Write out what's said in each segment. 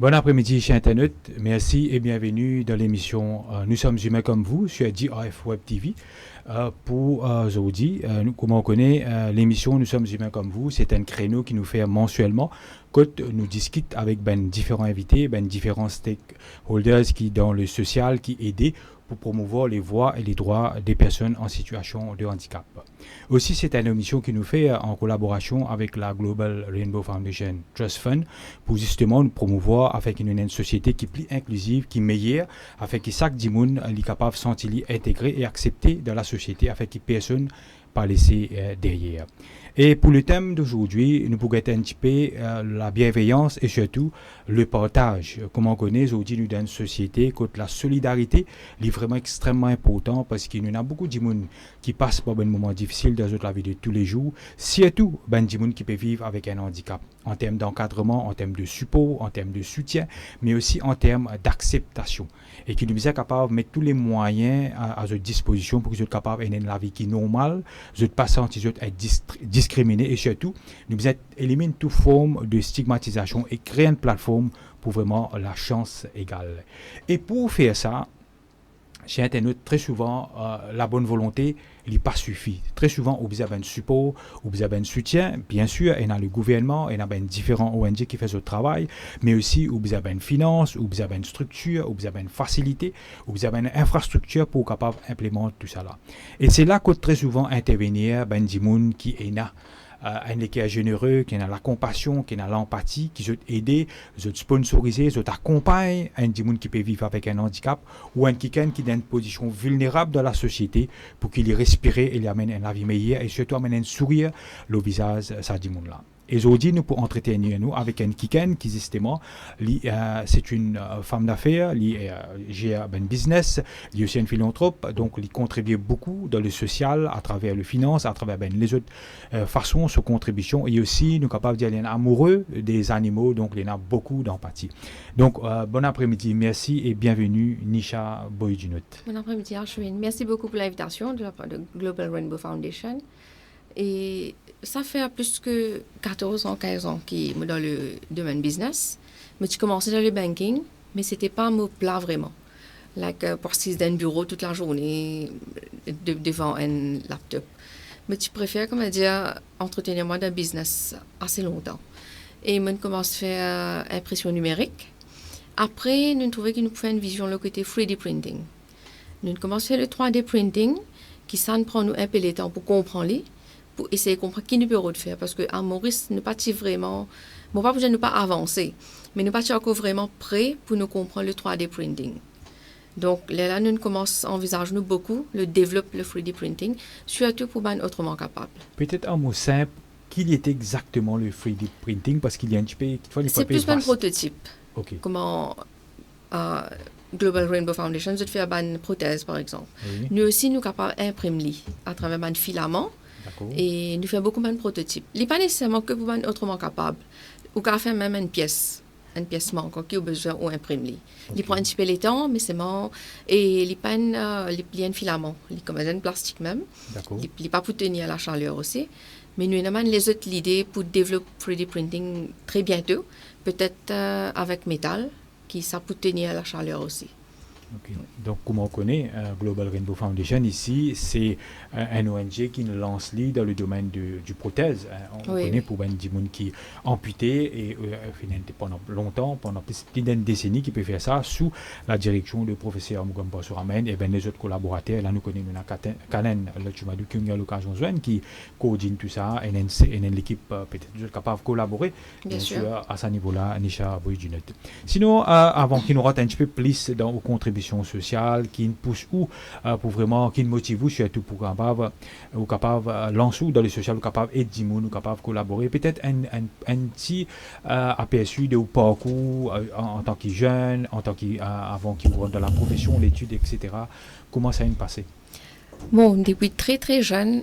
Bon après-midi, chers internautes. Merci et bienvenue dans l'émission Nous sommes humains comme vous sur GRF Web TV. Pour aujourd'hui, comme on connaît, l'émission Nous sommes humains comme vous, c'est un créneau qui nous fait mensuellement quand nous discutons avec différents invités, différents stakeholders qui dans le social, qui aident pour promouvoir les voix et les droits des personnes en situation de handicap. Aussi, c'est une émission qui nous fait en collaboration avec la Global Rainbow Foundation Trust Fund pour justement nous promouvoir avec une société qui est plus inclusive, qui est meilleure, afin que chaque monde est capable de se sentir intégré et accepté dans la société, afin que personne pas laissé derrière. Et pour le thème d'aujourd'hui, nous pourrons être un petit peu la bienveillance et surtout le partage. Comme on connaît aujourd'hui, nous dans une société, quand la solidarité est vraiment extrêmement important parce qu'il y a beaucoup de gens qui passent par un moment difficile dans la vie de tous les jours, surtout des gens qui peuvent vivre avec un handicap en termes d'encadrement, en termes de support, en termes de soutien, mais aussi en termes d'acceptation. Et qui nous est capable de mettre tous les moyens à notre disposition pour que nous soyons capables d'avoir la vie qui est normale, de ne pas sentir être discriminés et surtout, nous éliminer toute forme de stigmatisation et créer une plateforme pour vraiment la chance égale. Et pour faire ça, chez Internet, très souvent, la bonne volonté n'est pas suffit. Très souvent, vous avez un support, vous avez un soutien. Bien sûr, il y a le gouvernement, il y a différents ONG qui font ce travail, mais aussi vous avez une finance, vous avez une structure, vous avez une facilité, vous avez une infrastructure pour capable d'implémenter tout ça là. Et c'est là que très souvent intervenir des gens qui est là. Un qui est généreux, qui a la compassion, qui a l'empathie, qui veut aider, veut sponsoriser, veut accompagner un monde qui peut vivre avec un handicap ou un qui est dans une position vulnérable dans la société pour qu'il y respire et lui amène une vie meilleure et surtout amène un sourire le visage de ce monde-là. Et aujourd'hui, nous pouvons entretenir nous avec un Kiken qui justement, c'est une femme d'affaires, elle gère un business, elle est aussi une philanthrope, donc elle contribue beaucoup dans le social, à travers le finance, à travers les autres façons, sa contribution. Et aussi, nous sommes capables d'être amoureux des animaux, donc il y a beaucoup d'empathie. Donc, bon après-midi, merci et bienvenue, Nisha Boydjunot. Bon après-midi, Archwin. Merci beaucoup pour l'invitation de la part de Global Rainbow Foundation. Et ça fait plus que 14 ans, 15 ans que je suis dans le domaine business. Mais j'ai commencé dans le banking, mais ce n'était pas mon plat vraiment. Pour rester dans un bureau toute la journée, devant un laptop. Mais je préfère, comme dire, entretenir moi dans le business assez longtemps. Et je commence à faire impression numérique. Après, nous trouvons que nous pouvons faire une vision le côté 3D printing. Nous commençons à faire le 3D printing, qui ça nous prend nous un peu de temps pour comprendre les. Pour essayer de comprendre qui nous peut faire parce que à Maurice nous pas vraiment bon pas nous pas avancer mais nous pas encore vraiment prêt pour nous comprendre le 3D printing. Donc là nous commençons à envisager nous beaucoup le développe le 3D printing surtout pour ben autrement capable. Peut-être un mot simple, qu'il est exactement le 3D printing parce qu'il y a un petit peu c'est plus un prototype. OK. Comment Global Rainbow Foundation je fait une prothèse par exemple. Oui. Nous aussi nous capables d'imprimer à travers un filament. D'accord. Et nous faisons beaucoup de prototypes. Il n'est pas nécessairement que pour être autrement capable. Ou qu'à faire même une pièce manquante qui a besoin ou imprimer. Il prend un petit peu de temps, mais c'est bon. Et il pas un filament. Il est comme un plastique même. D'accord. Il n'est pas pour tenir la chaleur aussi. Mais nous avons les autres l'idée pour développer 3D printing très bientôt. Peut-être avec métal, qui ça peut tenir la chaleur aussi. Okay. Donc, comme on connaît, Global Rainbow Foundation, ici, c'est un ONG qui nous lance dans le domaine du prothèse. On connaît pour des gens qui amputés et pendant longtemps, pendant plus d'une décennie, qui peut faire ça sous la direction du professeur Mugamba Souramen et les autres collaborateurs. Là, nous connaissons Kanen, tu m'as dit qu'il y a l'occasion qui coordonne tout ça et l'équipe peut-être capable de collaborer, bien sûr, à ce niveau-là, Nisha Boydjunot. Sinon, avant qu'il nous rate un petit peu plus dans aux contributions sociale qui nous pousse pour vraiment qui nous motive surtout pour capable lancer dans le social ou capable aider nous capable collaborer peut-être un petit aperçu de parcours en tant que jeune en tant qu'avant qu'il rentre dans la profession l'étude etc. Comment ça a passé? Bon, depuis très très jeune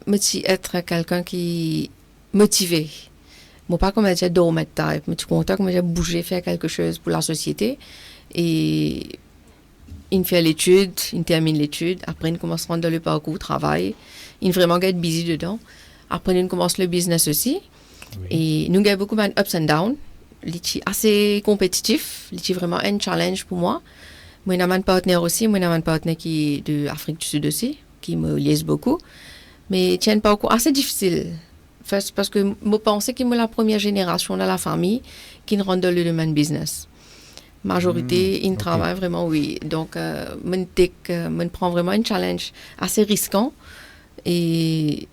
me suis être quelqu'un qui motivé. Bon, pas comme dire dormir tard, mais tu content comme dire bouger faire quelque chose pour la société et il fait l'étude, il termine l'étude, après il commence à rentrer dans le parcours travail, il vraiment get busy dedans. Après il commence le business aussi. Oui. Et nous avons beaucoup de ups and downs l'été assez compétitif, l'été vraiment un challenge pour moi. Moi, j'ai un partenaire aussi, moi, j'ai un partenaire qui est de Afrique du Sud aussi, qui me liaise beaucoup. Mais c'est un parcours assez difficile. Parce que je pensais que je suis la première génération dans la famille qui rentre dans le domaine business. Majorité, ils travaillent vraiment, oui. Donc, je prends vraiment un challenge assez risquant. Et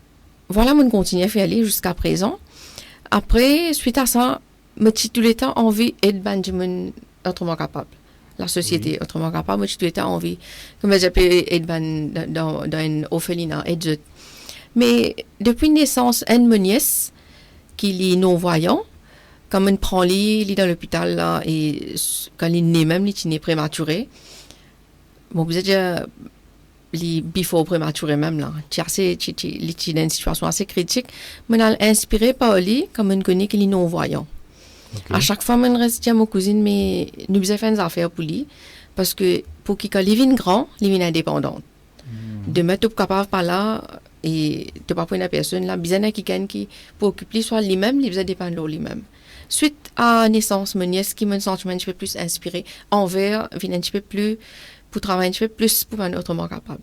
voilà, je continue à faire aller jusqu'à présent. Après, suite à ça, je suis tout le temps envie d'être Benjamin autrement capable. La société autrement capable, je suis tout le temps envie, comme j'appelle, être dans une orphelinat, être. Mais depuis naissance, une nièce qui est non-voyant, quand on prend il est dans l'hôpital là, et quand il est né même, il est né prématuré. Bon, vous êtes déjà before prématuré même là. Il est dans une situation assez critique. On a inspiré par lui, comme on connaît qu'il est non-voyant. Okay. À chaque fois, on reste à ma cousine, mais nous avons fait des affaires pour lui, parce que pour qu'il vienne grand, il est indépendant. De mettre capable par là, et de pas prendre la personne là, besoin de quelqu'un qui pour occuper soit lui-même, il besoin dépendre de lui-même. Suite à naissance, mon nièce qui me sentiment un petit peu plus inspiré envers, vient un petit peu plus pour travailler un petit peu plus pour être autrement capable.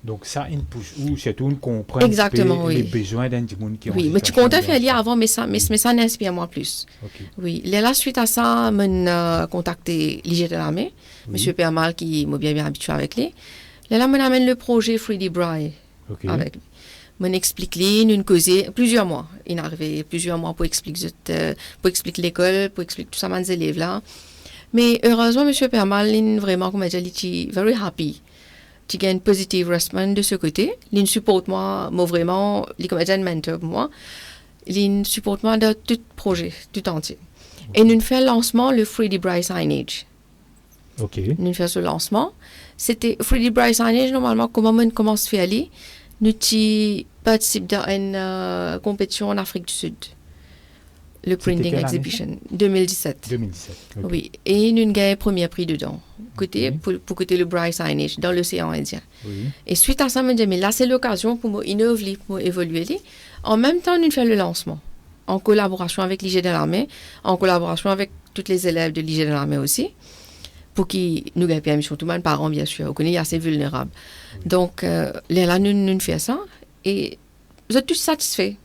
Donc ça, il pousse ou surtout on comprend les besoins d'un monde qui. Oui, mais tu comptais faire lire avant, mais ça n'inspire moi plus. Okay. Oui, là suite à ça, je contacté l'IG de l'armée, Monsieur Permal qui m'a bien habitué avec lui. Là, on amène le projet Freddie Bry avec lui. On explique lui, nous causer plusieurs mois. Il est arrivé plusieurs mois pour expliquer l'école, pour expliquer tout ça aux élèves là. Mais heureusement, Monsieur Permal, il est vraiment, comme je dis, il est very happy. Il y a une positive response de ce côté. Il supporte moi vraiment, il est comme un mentor pour moi. Il supporte moi dans tout projet, tout entier. Et nous fait le lancement, le Freddie Bry Signage. Nous fait ce lancement. C'était Freddie Bry Signage, normalement, comment on commence à faire aller. Nous participons dans une compétition en Afrique du Sud. Le Printing Exhibition, 2017. 2017, okay. Oui, et nous avons gagné le premier prix dedans, pour côté le Bry Signage dans l'océan Indien. Oui. Et suite à ça, je me dis, mais là, c'est l'occasion pour moi innover, pour évoluer. En même temps, nous faisons le lancement, en collaboration avec l'IG de l'armée, en collaboration avec tous les élèves de l'IG de l'armée aussi, pour qu'ils nous gagnent permission, tout le monde, parents, bien sûr, on connaît assez vulnérables. Oui. Donc, là, nous faisons ça, et vous êtes tous satisfaits.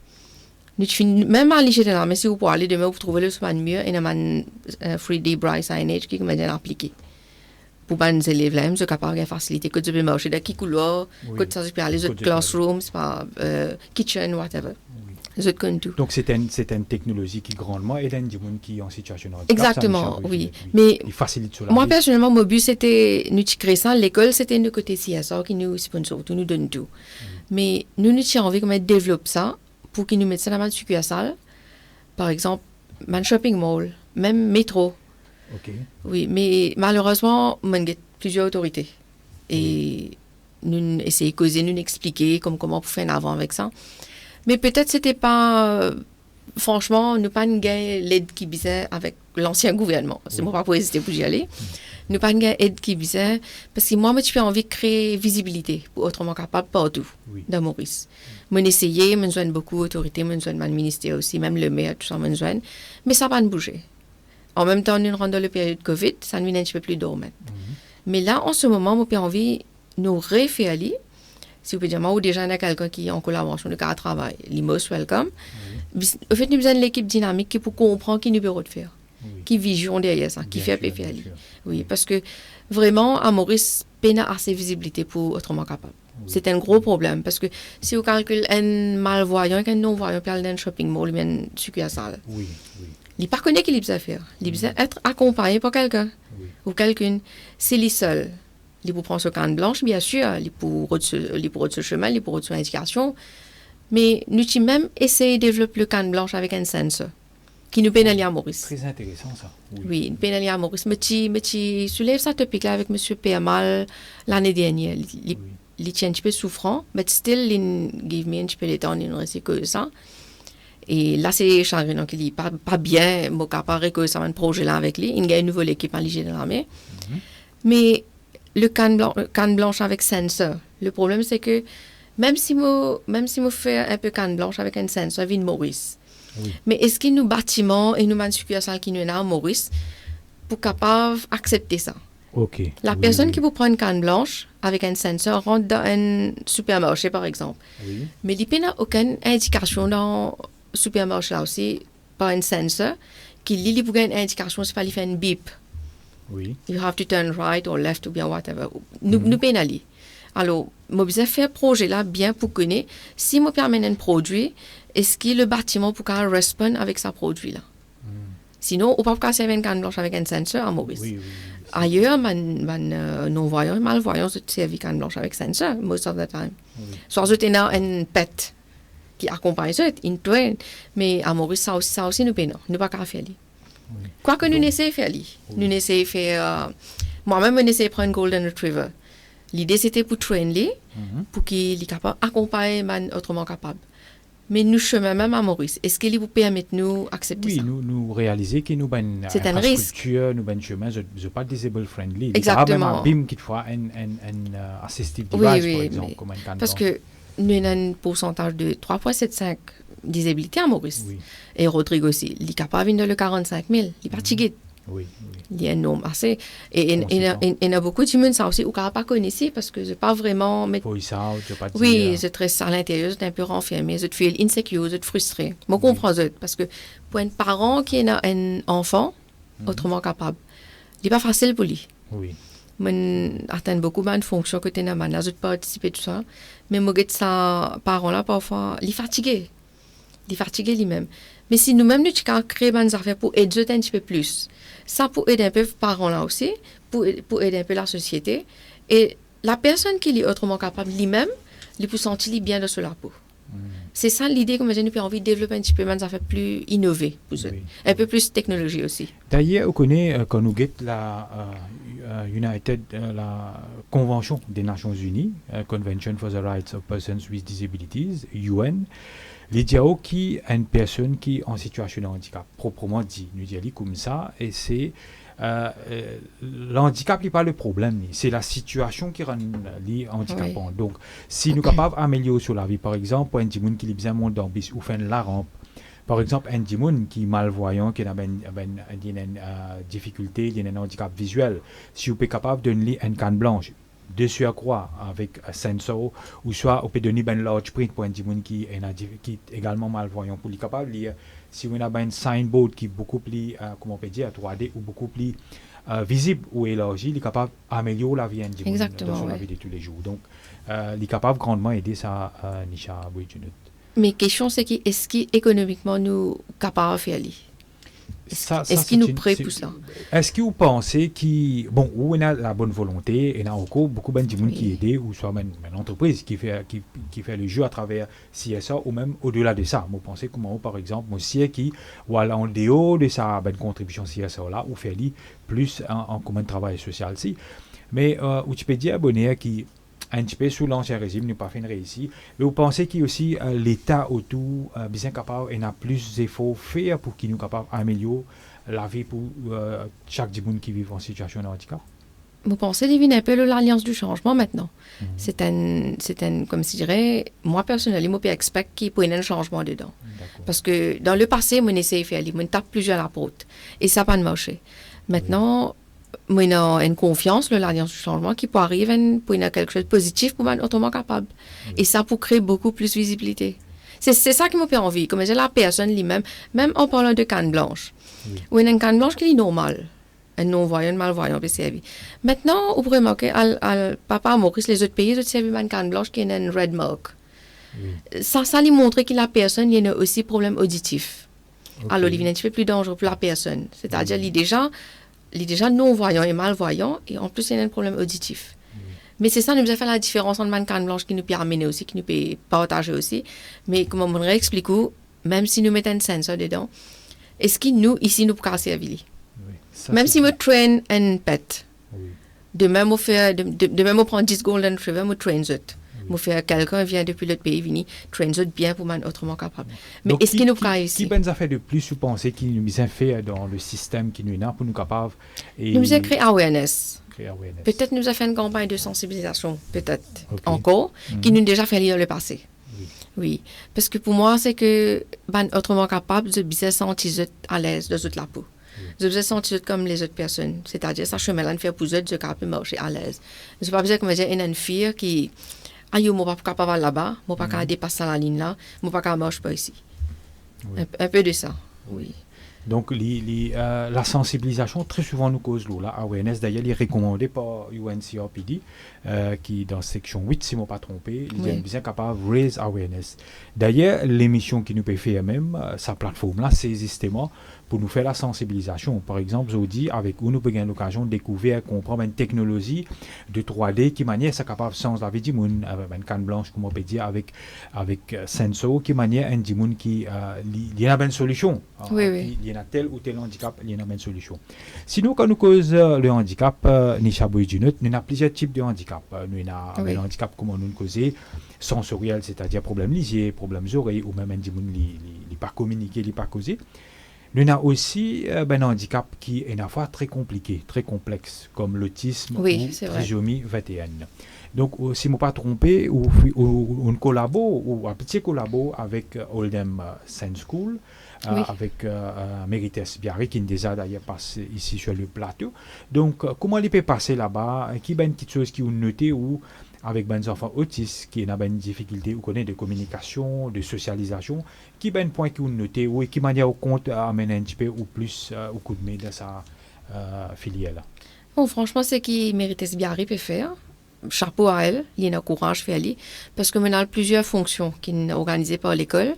Même à l'IG de l'armée, si vous pouvez aller demain, vous trouvez le soin mieux et un Freddie Bry Signage qui est bien appliqué. Pour les élèves là, je suis capable de faciliter que tu peux marcher dans qui couloir, que tu peux aller dans les classrooms, kitchen, whatever. Donc c'est une technologie qui grandement aide les gens qui sont en situation de handicap. Exactement, oui. Mais il facilite cela. Moi personnellement, mon but c'était nous créer ça. L'école c'était le côté CSR qui nous sponsor, tout nous donne tout. Mais nous avons envie de développer ça. Pour qu'ils nous mettent ça dans une succursale, par exemple, un shopping mall, même métro. Oui, mais malheureusement, on a plusieurs autorités. Et nous essayons de causer, nous expliquer comment pour faire un avant avec ça. Mais peut-être c'était pas, franchement, nous pas l'aide qui visait avec l'ancien gouvernement. C'est moi pas pour hésiter pour y aller. Nous pas une aide qui visait, parce que moi, j'ai envie de créer visibilité pour autrement capable partout dans Maurice. Moi, essayé, je joigne beaucoup d'autorités, je joigne le ministère aussi, même le maire, tout ça, je joigne. Mais ça va pas bouger. En même temps, nous rentrons dans la période Covid, ça nous vient un petit peu plus dormant. Mais là, en ce moment, j'ai envie de nous refaire aller. Si vous pouvez dire, moi, ou déjà, il y a quelqu'un qui est en collaboration de cas de travail, les most welcome. En fait, nous avons l'équipe dynamique qui pour comprendre qui nous peut faire. Qui vision derrière ça, qui fait faire aller. Oui, parce que vraiment, à Maurice, peine à assez visibilité pour autrement capable. C'est un gros problème, parce que si vous calculez un malvoyant et un non-voyant, puis dans un shopping mall, il y a une succursale. Il ne connaît pas qu'il doit faire. Il doit être accompagné par quelqu'un ou quelqu'une. C'est lui seul. Il peut prendre ce canne blanche, bien sûr, il peut prendre ce chemin, il peut prendre son indication. Mais nous avons même essayé de développer le canne blanche avec un sensor qui nous pénalise à Maurice. Très intéressant ça. Oui, nous pénalise à Maurice. Je soulève ça topic-là avec M. Permal l'année dernière. Il est un petit peu souffrant, mais still, il give me un petit peu le temps, il ne reste que ça. Et là, c'est chagrinant qu'il n'est pas bien, mais capable que ça va un projet là avec lui. Il y a une nouvelle équipe en l'IG de l'armée. Mais le canne blanche avec sensor, le problème c'est que même si je fais un peu canne blanche avec un sensor, il vient de Maurice. Oui. Mais est-ce qu'il nous bâtiments et nous succursales qui nous sont à Maurice pour capable accepter ça? OK. La Oui, personne oui. qui vous prend une canne blanche avec un sensor rentre dans un supermarché, par exemple. Oui. Mais il n'y a aucune indication dans le supermarché là aussi, par un sensor, qui lit pour une indication, c'est pas lui faire une bip. Oui. You have to turn right or left ou bien whatever. Nous pénalisons. Alors, moi, je vais faire projet là bien pour connaître si moi permets un produit, est-ce que le bâtiment pour qu'on répondre avec ce produit là. Sinon, on ne peut pas casser une canne blanche avec un sensor à Maurice. Oui, oui. Ailleurs, non-voyant, malvoyant, se servent canne blanche avec sensor, most of the time. Oui. Soit je tenais un pet qui accompagne ça, une train, mais à Maurice, ça aussi nous pénons. Nous ne pouvons pas faire. Oui. Quoi que nous n'essayons de faire. Nous essayons de faire. Moi-même, on essaie de prendre un Golden Retriever. L'idée, c'était pour traîner, pour qu'il soit capable d'accompagner autrement capable. Mais nous, chemin même à Maurice, est-ce qu'il vous permet de nous accepter Oui, ça? nous réaliser que nous avons une C'est un risque. infrastructure, nous avons un chemin, je ne pas disabled friendly. Exactement. Il y a même un BIM qui fera un assistive Oui, device, oui, par exemple, mais comme un canne parce blanche. que nous avons un pourcentage de 3,75 disabilité à Maurice. Oui, Et Rodrigue aussi. Il est capable de le 45 000. Il est fatigué. oui, oui. Il y a un nombre assez. Et il y a beaucoup de monde, ça aussi, ou qu'on n'a pas connu parce que je pas vraiment. Mais, Voice out, je ne pas dire. oui, je stresse à l'intérieur, je suis un peu renfermé, je suis insécure, je suis frustré. Je comprends ça. Parce que pour un parent qui a un enfant, autrement capable, il n'est pas facile pour lui. Oui, Je atteins beaucoup de fonctions que tu as, je participe tout ça. Mais moi, ça, parent-là, parfois, il est fatigué. Il est fatigué lui-même. Mais si nous-mêmes, nous avons créé des affaires pour aider un petit peu plus, ça pour aider un peu les parents-là aussi, pour aider un peu la société. Et la personne qui est autrement capable lui-même, il peut sentir bien de cela peau. C'est ça l'idée que nous avons envie de développer un petit peu des affaires plus innovées, pour eux. Oui. Un peu plus technologie aussi. D'ailleurs, on connaît quand nous guette la la Convention des Nations Unies, Convention for the Rights of Persons with Disabilities, UN, l'idéal qui est une personne qui est en situation de handicap, proprement dit, nous disons comme ça, et c'est le handicap n'est pas le problème, c'est la situation qui rend les handicapants. Donc, si nous sommes capables d'améliorer sur la vie, par exemple, pour un petit monde qui est bien monté dans bis ou fait la rampe, par exemple, un petit monde qui est malvoyant, qui a une difficulté, il a un handicap visuel, si vous êtes capable de donner une canne blanche, dessus à quoi avec un sensor, ou soit vous pouvez donner un large print pour un petit monde qui est également malvoyant, pour lui capable de lire. Si vous avez un signboard qui est beaucoup plus, comment on peut dire, 3D ou beaucoup plus visible ou élargi, il est capable d'améliorer la vie d'un petit monde dans la vie de tous les jours. Donc, il est capable grandement d'aider ça, Nisha Bouidjunut. Mais la question, c'est est-ce qu'économiquement, nous sommes capables de faire ça? Est-ce qu'il nous prêt pour ça? Est-ce que vous pensez bon, où on a la bonne volonté, et il y a encore beaucoup de gens qui aident, ou soit même une entreprise qui fait le jeu à travers CSA, ou même au-delà de ça. Vous pensez comment, par exemple, moi aussi, qui, voilà, en dehors de sa contribution CSA là, ou fait plus en commun de travail social aussi. Mais, où tu peux dire, abonné, qui un petit peu sous l'ancien régime, n'a pas fait une réussite. Mais vous pensez qu'il y a aussi l'État autour, bien capable, et a plus d'efforts faire pour qu'il nous capable d'améliorer la vie pour chaque monde qui vit en situation de handicap? Vous pensez qu'il y a un peu l'alliance du changement maintenant. C'est un, comme je dirais, moi personnellement, je expecte qu'il y ait un changement dedans. Parce que dans le passé, on essayait de faire, on tape plusieurs à la porte. Et ça n'a pas marché. Maintenant, moi, j'ai une confiance dans l'Alliance du changement qui peut arriver pour quelque chose de positif pour être autrement capable. Et ça pour créer beaucoup plus de visibilité. C'est ça qui m'a fait envie. Comme j'ai la personne lui-même, même en parlant de canne blanche. Ou une canne blanche qui est normale. Un non-voyant, un malvoyant, peut servir. Maintenant, on peut remarquer, papa Maurice, les autres pays, ils servent une canne blanche qui est une red mark. Ça lui montre que la personne, il y a aussi problème auditif. Alors, il devient un petit peu plus dangereux pour la personne. C'est-à-dire, il est déjà non-voyant et malvoyant, et en plus, il y a un problème auditif. Mais c'est ça, nous avons fait la différence entre une canne blanche qui nous peut amener aussi, qui nous peut partager aussi. Mais comme on réexplique, même si nous mettons un sensor dedans, est-ce que nous, ici, nous pouvons casser la vie? Même si nous traînons un pet, de même, on prend 10 golden retriever, on traîne ça. Moi, faire quelqu'un vient depuis l'autre pays, vient traîner bien pour être autrement capable. Mais donc, est-ce qu'il nous prend ici? Qui ben a fait de plus, vous pensez, qui nous a fait dans le système qui nous est là pour nous capables? Nous a créé awareness. Awareness. Peut-être nous a fait une campagne de sensibilisation, peut-être encore, qui nous a déjà fait dans le passé. Oui. Oui, parce que pour moi, c'est que ben, autrement capable de bien sentir à l'aise de toute la peau. Oui. Je me sentir comme les autres personnes. C'est-à-dire, ça chemin là de faire pour eux, je capable marcher à l'aise. Je ne pas besoin comme dire une fille qui aïe, moi pas capable là-bas, moi pas capable dépasser la ligne là, moi pas capable marcher pas ici. Oui. Un peu de ça. Oui. Donc, la sensibilisation, très souvent, nous cause l'eau. La awareness, d'ailleurs, il est recommandé par UNCRPD, qui, dans section 8, si je ne me pas trompé, il est bien capable de raise awareness. D'ailleurs, l'émission qui nous peut faire même, sa plateforme-là, c'est justement pour nous faire la sensibilisation. Par exemple, je vous dis, avec où nous pouvons avoir l'occasion de découvrir, comprendre une technologie de 3D qui manière ça capable sans la vie du monde, avec une canne blanche, comme on peut dire, avec sensor qui manière un du monde qui il y a une solution. Oui. Il y a tel ou tel handicap, il y a une solution. Sinon, quand nous cause le handicap, nous avons plusieurs types de handicap. Nous avons un handicap comme nous causé sensoriel, c'est-à-dire problème lisier, problème oreilles, ou même un du monde qui pas communiquer, qui pas causé. Nous avons aussi un handicap qui est à la fois très compliqué, très complexe, comme l'autisme ou trisomie 21. Donc, si je ne me pas trompé, on collabore, ou un petit collabore avec Oldham Science School, avec Mérites Biarri, qui est déjà d'ailleurs passé ici sur le plateau. Donc, comment il peut passer là-bas? Qui est une petite chose qui ont noté ou avec des enfants autistes qui ont une difficulté ou connaissent de communication, de socialisation, qui est un point qui ont noté ou qui manière au compte amène un petit peu ou plus au coup de main dans sa filière. Bon, franchement, c'est qui Mérites Biarri peut faire. Chapeau à elle, il y a un courage fait aller, parce que maintenant, plusieurs fonctions qui sont organisées par l'école.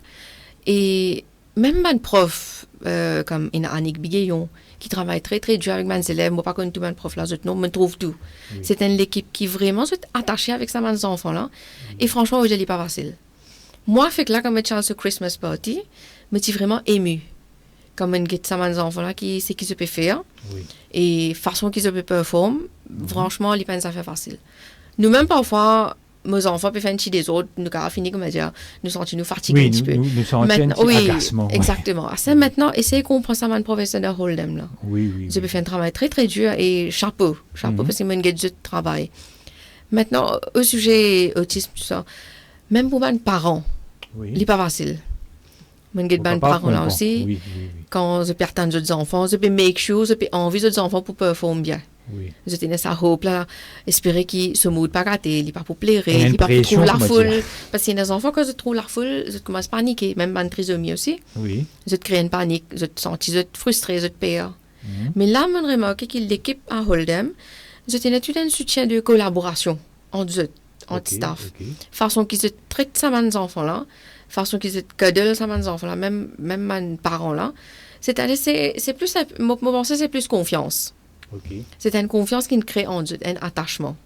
Et même un prof, comme Annick Biguillon, qui travaille très très dur avec mes élèves, moi pas connais tout mes profs là, non, me trouve tout. Oui. C'est une équipe qui vraiment est attachée avec ça, mes enfants là. Et franchement, je ne l'ai pas facile. Moi, fait que là, comme je suis Christmas party, je suis vraiment émue. Comme je get ça, mes enfants là, qui c'est qui se peut faire. Oui. Et façon qu'ils se peut performer, franchement, il n'est pas une affaire facile. Nous-mêmes, parfois, mes enfants peuvent faire un petit des autres, nous avons fini, comme dire, nous sentons fatigués un petit peu. Nous sentons un petit agacement. Exactement. C'est maintenant, essayez de comprendre ça, mon professeur de Oldham, là. Oui. Je peux faire un travail très, très dur et chapeau, parce que moi, j'ai du travail. Maintenant, au sujet autisme, tout ça, même pour mes parents, il n'est pas facile. Moi, j'ai des parents là aussi. Oui. Quand je perds des enfants, je peux make sure, je peux envie des enfants pour performer bien. Oui. Je tenais ça hope là, espérer qu'ils se moudent pas gâtés, ils pas pour plaire, ils pas pour trouver la foule. Parce qu'il y a des enfants quand je trouve la foule, je commence à paniquer, même en trisomie aussi. Oui. Je crée une panique, je te sens, je te frustré, je te perds. Mais là, je remarque que l'équipe à Oldham, je tenais tout un soutien de collaboration entre staff. Façon qu'ils se traitent ça, mes enfants là, façon qu'ils se cuddle ça, mes enfants là, même mes parents là. C'est-à-dire, c'est plus, mon pensée, c'est plus confiance. Okay. C'est une confiance qui crée un attachement,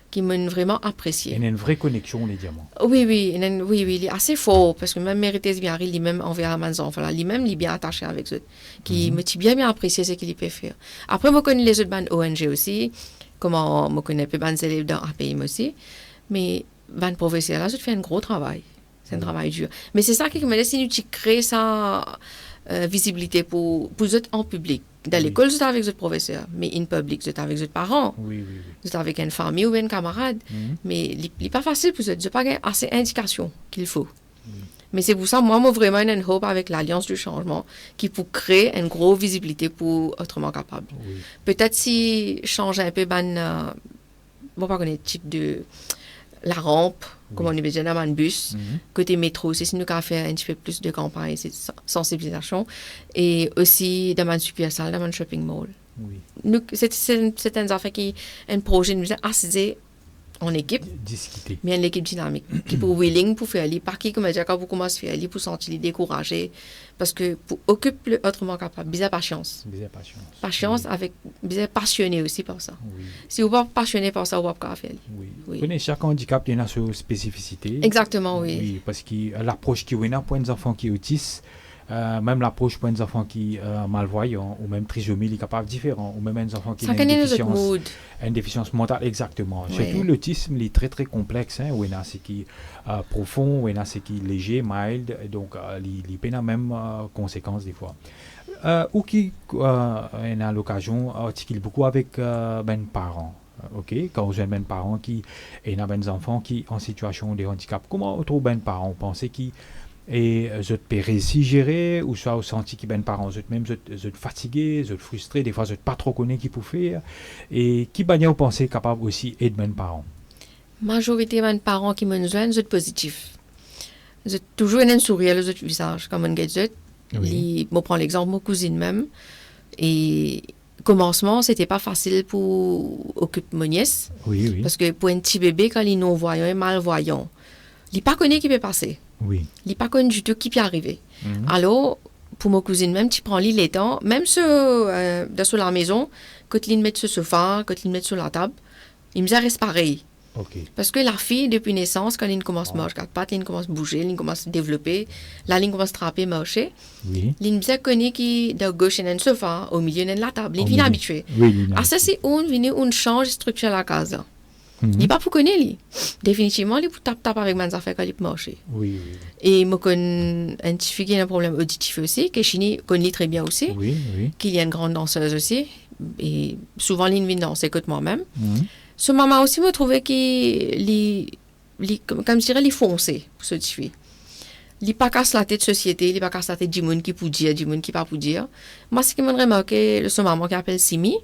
qui m'a vraiment apprécié. Il y a une vraie connexion, les diamants. Oui, il est assez fort, parce que même Mérites Biarri, lui-même envers mes enfants, lui-même, il est bien attaché avec eux, qui me bien apprécié ce qu'il peut faire. Après, je connais les autres bandes ONG aussi, comment je connais peu bandes élèves dans APM aussi, mais bandes professionnelles, là, je fais un gros travail. C'est un travail dur. Mais c'est ça qui me laisse, si tu crées sa visibilité pour eux en public. Dans l'école, vous êtes avec votre professeur, mais in public, vous êtes avec votre parents. Oui. Vous êtes avec une famille ou un camarade. Mais il n'est pas facile pour vous. Vous n'avez pas assez d'indications qu'il faut. Mais c'est pour ça, moi, vraiment, une hope avec l'Alliance du changement qui peut créer une grosse visibilité pour autrement capable. Peut-être si change un peu, bon, pas connaître type de la rampe, comme on est besoin dans un bus, côté métro, c'est si nous avons fait un petit peu plus de campagne, c'est sensibilisation, et aussi dans un succursale, dans un shopping mall. C'est un affaire qui un projet nous a assisé en équipe, discuter. Mais une équipe dynamique, qui pour willing pour faire aller, par qui, comme je dis, quand vous commencez à faire aller, pour sentir découragé, parce que pour occuper autrement capable, bien patience. Patience avec, bien passionné aussi par ça. Si vous n'êtes pas passionné par ça, vous ne pouvez pas faire aller. Chaque handicap, il y a sa spécificité. Exactement, oui. Parce que l'approche qui est pour les enfants qui sont autistes, même l'approche pour les enfants qui sont malvoyants, ou même trisomie, il est capable différent, ou même les enfants qui ont une déficience mentale, exactement. Surtout l'autisme, il est très très complexe, où il y a ce qui est profond, où il y a ce qui est léger, mild, donc il y a même conséquences des fois. Ou qui a l'occasion articule beaucoup avec ben parents. ok, quand vous êtes ben parents qui et ben enfants qui en situation de handicap, comment vous trouvez ben parents pensez qui et je te peux réussir gérer ou soit au senti qui ben parents je te fatigué, je te frustré, des fois je te pas trop connais qui pour faire et qui ben vous pensez capable aussi aider ben parents. Majorité de parents qui me joignent, c'est positif. C'est toujours un sourire le visage comme un gadget. Oui. Je prends l'exemple de ma cousine même. Et commencement, c'était pas facile pour occuper mon nièce. Oui, oui. Parce que pour un petit bébé, quand il est non-voyant et malvoyant, il n'est pas connu qui peut passer. Oui. Il n'est pas connu du tout qui peut arriver. Mhm. Alors, pour ma cousine même, tu prends les temps, même sur la maison, quand il met sur le sofa, quand il met sur la table, il me reste pareil. Ok. Parce que la fille, depuis naissance, quand elle commence à Oh. marcher quatre pattes, elle commence à bouger, elle commence à se développer, là, elle commence à trapper, marcher. Oui. Elle me connaît qui, de gauche, il y a un sofa, au milieu, il y a la table. Au Il vient milieu. habitué. Oui, Ah, ça, c'est où on change de structure de la case. Là. Mhm. Il n'est pas pour connaître, lui. Définitivement, il peut taper avec mes affaires quand il peut marcher. Oui, oui. Et moi, connais un petit fille qui a un problème auditif aussi, que Chini connaît très bien aussi, Oui, oui. qu'il y a une grande danseuse aussi. Et souvent, il vient danser que moi-même. Mhm. Ce maman aussi me trouvait qu'il, comme je dirais, les foncé pour ce petit fille. Il pas casse la tête société, il pas casse la tête du monde qui peut dire, du monde qui pas pour dire. Moi, ce qui m'a remarqué, ce maman qui appelle Simi,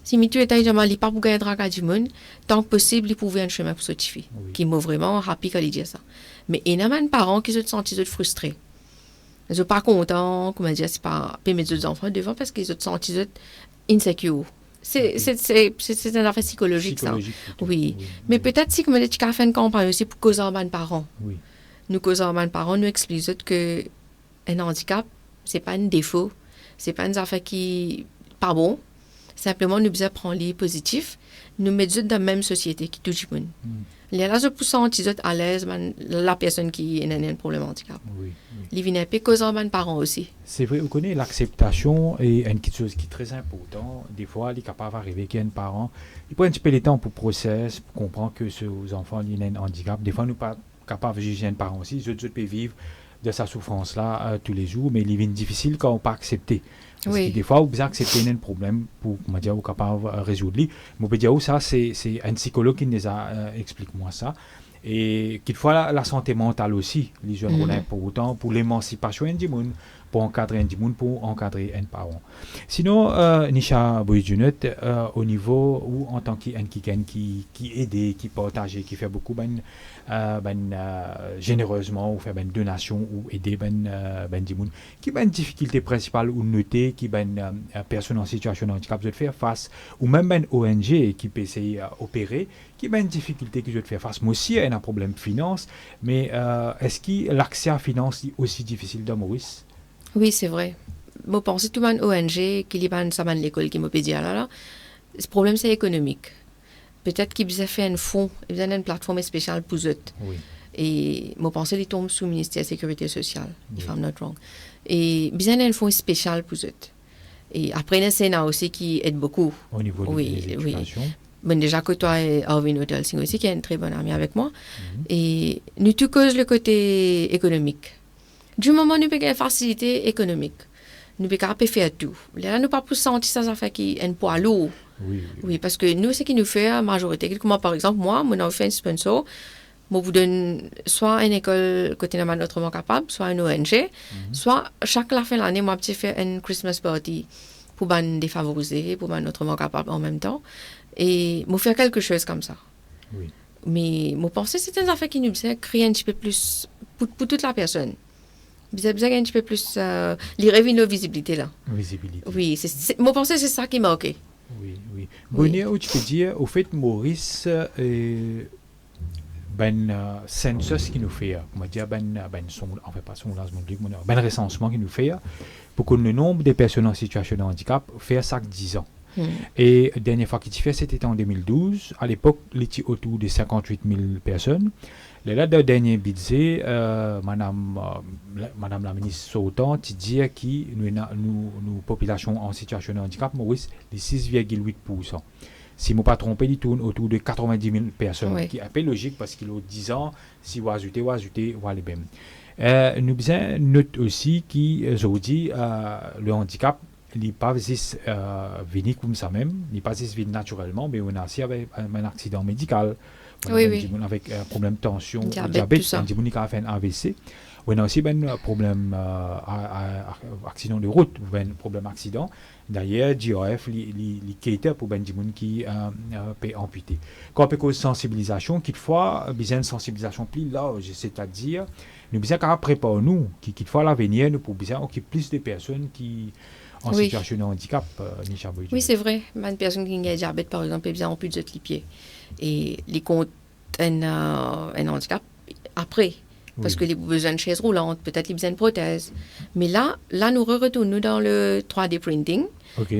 Simi, tu es il n'est pas pour gagner draka du monde, tant que possible, il pouvait un chemin pour ce petit fille, Oui. qui m'a vraiment happy quand il dit ça. Mais il y a des parents qui se sentent frustrés. Ils sont pas contents, comment dire, c'est pas mettre les enfants devant parce qu'ils se sentent insecure. C'est une affaire psychologique, ça. Psychologique plutôt. Oui. Mais peut-être si, comme tu as fait une campagne aussi pour causer aux parents. Oui. Nous causons aux parents, nous expliquons que un handicap, c'est pas un défaut, c'est pas une affaire qui pas bon. Simplement, nous devons prendre les positifs, nous mettre dans la même société qui tout le monde. Les là, je peux sentir à l'aise, la personne qui a un problème handicap. Oui, oui. Les vient peu causer aux parents aussi. C'est vrai, vous connaissez l'acceptation et une petite chose qui est très importante. Des fois, il est capable d'arriver qu'il y a un parent, il prend un petit peu de temps pour process, pour comprendre que ces enfants ont un handicap. Des fois, nous ne sommes pas capables de juger un parent aussi. Je peux vivre de sa souffrance-là tous les jours, mais il est difficile quand on ne peut pas accepter. Parce Oui. que des fois, on peut accepter un problème pour dire, capable de résoudre. Mais on peut dire, ça, c'est un psychologue qui nous a expliqué moi ça. Et quelquefois, la santé mentale aussi, les jeunes rôles importants pour l'émancipation du monde, pour encadrer un monde, pour encadrer un parent. Sinon, Nisha Boydunet, au niveau où en tant qu'un qui aide, qui partage, qui fait beaucoup généreusement ou faire une donation ou aider du monde, qui est une difficulté principale ou noter qui personne en situation de handicap doit faire face ou même une ONG qui peut essayer d'opérer qui a une difficulté que je dois faire face. Moi aussi, il y a un problème de finance, mais est-ce que l'accès à la finance est aussi difficile dans Maurice? Oui, c'est vrai. Je pense que tout le monde ONG, qui est l'école qui m'a dit là, le problème c'est économique. Peut-être qu'ils ont fait un fonds, ils ont une plateforme spéciale pour eux. Oui. Et je pense qu'ils tombent sous le ministère de la Sécurité sociale, if Oui. I'm not wrong. Et ils ont un fonds spécial pour eux. Et après, il y a un Sénat aussi qui aide beaucoup. Au niveau de l'éducation. Bon, déjà que toi et Arvin Hotel Singh aussi, qui est un très bon ami avec moi. Et nous tout cause le côté économique. Du moment où nous avons une facilité économique, nous pouvons faire tout. Là, nous ne pouvons pas sentir ça, ça fait qu'il y a un poids lourd. Oui. Oui, parce que nous, ce qui nous fait la majorité, comme par exemple, moi, on a fait un sponsor, je vous donne soit une école côté de notre capable, soit une ONG, soit chaque la fin de l'année, moi, je fais une Christmas party pour les défavorisés, pour notre capable en même temps. Et je fais quelque chose comme ça. Oui. Mais je pense que c'est une affaire qui nous crée un petit peu plus pour toute la personne. Vous avez besoin un petit peu plus les revenus de visibilité là. Visibilité. Oui, je pense que c'est ça qui m'a ok. Oui, oui. Bonnie, tu peux dire, au fait, Maurice, census qui nous fait, on va dire, en fait, pas sondage public, recensement qui nous fait, pour que le nombre de personnes en situation de handicap fait chaque 10 ans. Et la dernière fois qu'il fait, c'était en 2012. À l'époque, il était autour de 58 000 personnes. Là, dans le dernier budget, Madame la ministre Sautan dit que nous, population en situation de handicap, Maurice, les 6,8%. Si je ne me pas trompé, il tourne autour de 90 000 personnes, Oui. qui est un peu logique parce qu'il a 10 ans, si vous ajoutez, voilà les mêmes. Nous avons note aussi qui, je vous dis, le handicap il pas juste venir comme ça même, il pas juste venir naturellement, mais on a aussi avec un accident médical, Oui, oui. avec un problème de tension, Diabète, tout ça. un qui a fait un AVC. On a aussi un problème accident de route, un problème accident. D'ailleurs, GRF, il cater pour des gens qui peut amputer. Quand on parle de sensibilisation, quelquefois, besoin de sensibilisation plus large, c'est-à-dire, nous besoin qu'à préparer nous, qui quelquefois à l'avenir, nous pouvons besoin qu'il y ait plus de personnes qui en Oui. situation de handicap, Oui, c'est vrai. Une personne qui a diabète, par exemple, elle a plus de les pieds. Et les comptes un handicap après. Parce que les besoin de chaises roulantes, peut-être les besoin de prothèses. Mais là nous retournons dans le 3D printing.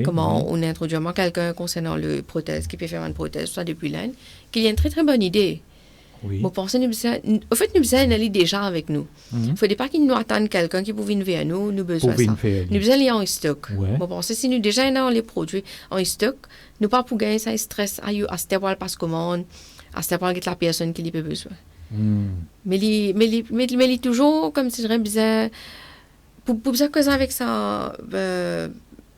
Comment on introduit quelqu'un concernant le prothèse, qui peut faire une prothèse, soit depuis l'année, qu'il y a une très très bonne idée. Oui. Bon, pensez, nous besoin d'aller déjà avec nous. Il ne faudrait pas qu'il nous attende quelqu'un qui pouvait venir vers nous, nous besoin de ça. Nous besoin d'aller en stock. Ouais. Bon, pensez, si nous déjà avons les produits en stock, nous pas pour gagner ça stress à cette fois passe commande, à cette fois la personne qui lui a besoin. Mais il toujours comme si j'aurais besoin pour ça cause avec sa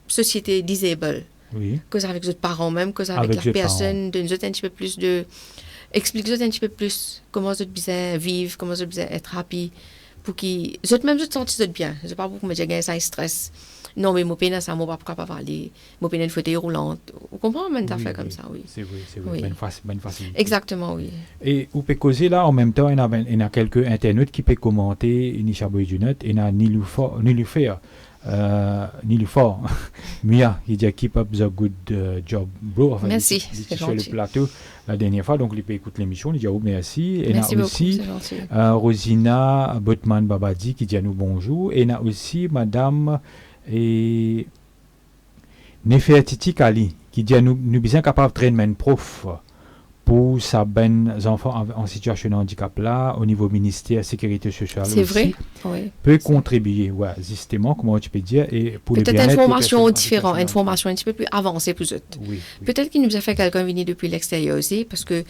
société disabled. Oui. Cause avec les parents même, cause avec la personne, de nous un petit peu plus de expliquer un petit peu plus comment vous besoin vivre, comment vous besoin être happy pour qu'ils même se sentir bien. C'est pas pour que me dire ça stress. Non, mais mon pénis, ça, mon pas capable d'aller. Mon pénis, une fauteuil roulante. Vous comprenez, une affaire comme ça, oui. C'est vrai. Bonne facilité. Exactement, oui. Et vous pouvez causer là, en même temps, il y a quelques internautes qui peuvent commenter Nisha Boydunot, et il y a Niloufer, Mia, il dit keep up the good job, bro. Enfin, merci, c'est sur le plateau la dernière fois, donc il peut écouter l'émission, il dit oh merci. Et merci il y a aussi Rosina Botman Babadi qui dit à nous bonjour, et il y a aussi Madame Nefertiti Kali qui dit à nous besoin capable de traîner un prof pour sa enfants en situation de handicap là au niveau ministère de la sécurité sociale. C'est aussi, vrai, oui. Peut contribuer, justement, comment tu peux dire, et pour peut-être une formation différente, une formation un petit peu plus avancée pour eux. Oui. Peut-être qu'il nous a fait quelqu'un venir depuis l'extérieur aussi, parce que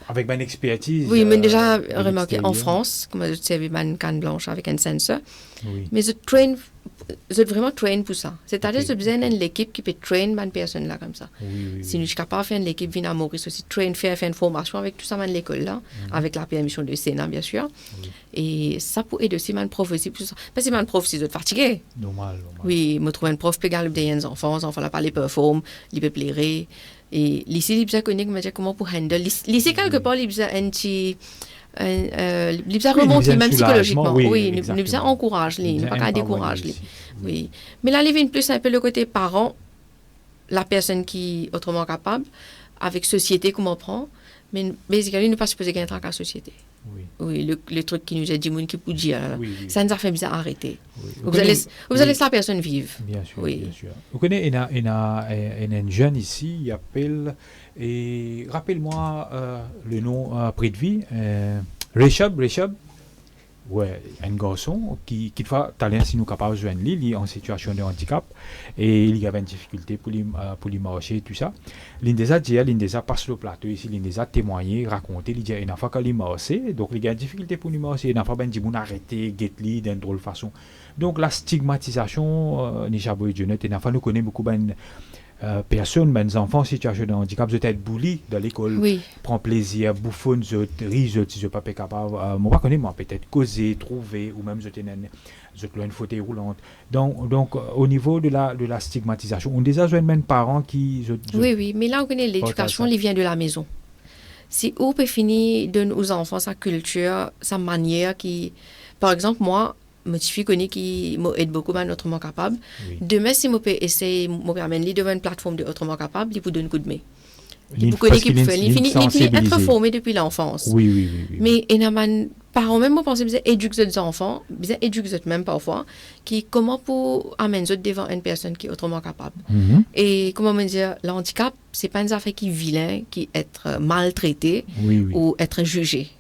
avec une expertise. Oui, mais déjà remarqué en France, comme je savais, une canne blanche avec un sensor. Oui. Mais je vraiment train pour ça. C'est-à-dire que je besoin d'une équipe qui peut train une personne là comme ça. Oui. Si nous sommes capables de faire une équipe venir à Maurice aussi, faire une formation avec tout ça dans l'école là, avec la permission de Sénat bien sûr. Oui. Et ça pour aider aussi une prof aussi. Parce que un prof c'est de fatigué. Normal. Oui, me trouver un prof peut garder des enfants, les enfants là parler perform, ils peuvent plaire. Et lycée il connaît comment pour handle. Lycée quelque part il un petit il remonter même psychologiquement. Oui, il encourage, il ne pas qu'à décourager. Oui. Mais là, il vient plus un peu le côté parent, la personne qui est autrement capable, avec société, comment on prend. Mais basically, il ne pas supposé gagner la société. Oui, le truc qui nous a dit, qui peut dire, ça nous a fait bizarre arrêter. Oui. Vous allez laisser la personne vivre. Bien sûr, bien sûr. Vous connaissez, il y a un jeune ici, il appelle, et rappelle-moi le nom près de vie, Rechab, ouais, un garçon qui fois talent si nous capables de joindre lui, il est en situation de handicap et il y avait une difficulté pour lui marcher tout ça. L'Indesa passe le plateau ici, l'Indesa témoigner, raconter, il dit une fois qu'il marche, donc il y a une difficulté pour lui marcher, une fois ben dit bon arrêter, get lui d'une drôle façon. Donc la stigmatisation Nisha Boydunot, une fois nous connaît beaucoup personnes, mes enfants en situation de handicap, je être bully dans l'école, prend plaisir, bouffonne, je ris, je pas capable, moi pas connais moi peut-être causer, trouver ou même je une fauteuil roulante. Donc au niveau de la stigmatisation, on déjà jeune même parents qui Oui, mais là on connaît l'éducation, il vient de la maison. Si on peut finir donner aux enfants sa culture, sa manière qui par exemple moi je suis connu qui m'aide beaucoup à autrement capable. Demain, si je peux essayer, je peux amener devant une plateforme de autrement capable, il vous donne un coup de main. Il finit être formé depuis l'enfance. Oui. Mais parents même, moi, pense que éduquer les enfants, éduquer même parfois, qui comment pour amener devant une personne qui est autrement capable. Et comment me dire, l'handicap, c'est pas une affaire qui est vilain, qui est être maltraité ou être jugé.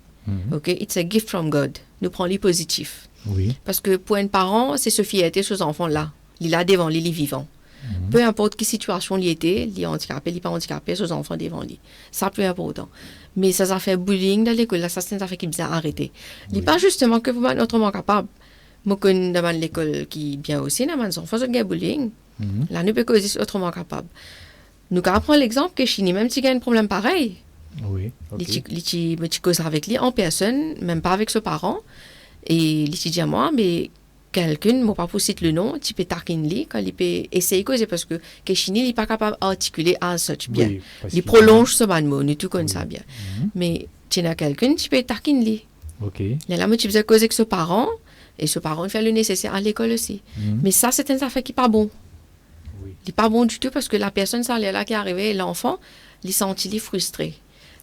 Ok, it's a gift from God. Nous prenons les positifs. Oui. Parce que pour un parent, c'est se fierté sur ces enfants-là. Il est devant lui, il est vivant. Peu importe quelle situation il était, il est handicapé, il n'est pas handicapé, ses enfants devant lui. Ça, peu important. Mais ça a fait bullying dans l'école, là, ça c'est une fait qui bien arrêté. Il n'est pas justement que vous êtes autrement capable. Moi, je connais dans l'école qui est bien aussi, dans mes enfants, il y a bullying. Là, nous pouvons causer autrement capable. Nous allons prendre l'exemple que Chini, même s'il y a un problème pareil, Oui. Ok. il cause avec lui en personne, même pas avec ses parents. Et il dit à moi, mais quelqu'un, ne m'a pas poussé le nom, tu peux taquiner lui, quand il peut essayer de causer, parce que Chini, il n'est pas capable d'articuler à such bien. Oui, parce Il qu'il- prolonge ce mot, nous tout connaissons Oui. ça bien. Mais tu as quelqu'un, tu peux taquiner lui. Ok. Là, moi, tu faisais causer avec ses parents, et ses parents font le nécessaire à l'école aussi. Mais ça, c'est une affaire qui n'est pas bon. Oui. Il n'est pas bon du tout parce que la personne, ça, là qui est arrivée, l'enfant, il sentit frustré.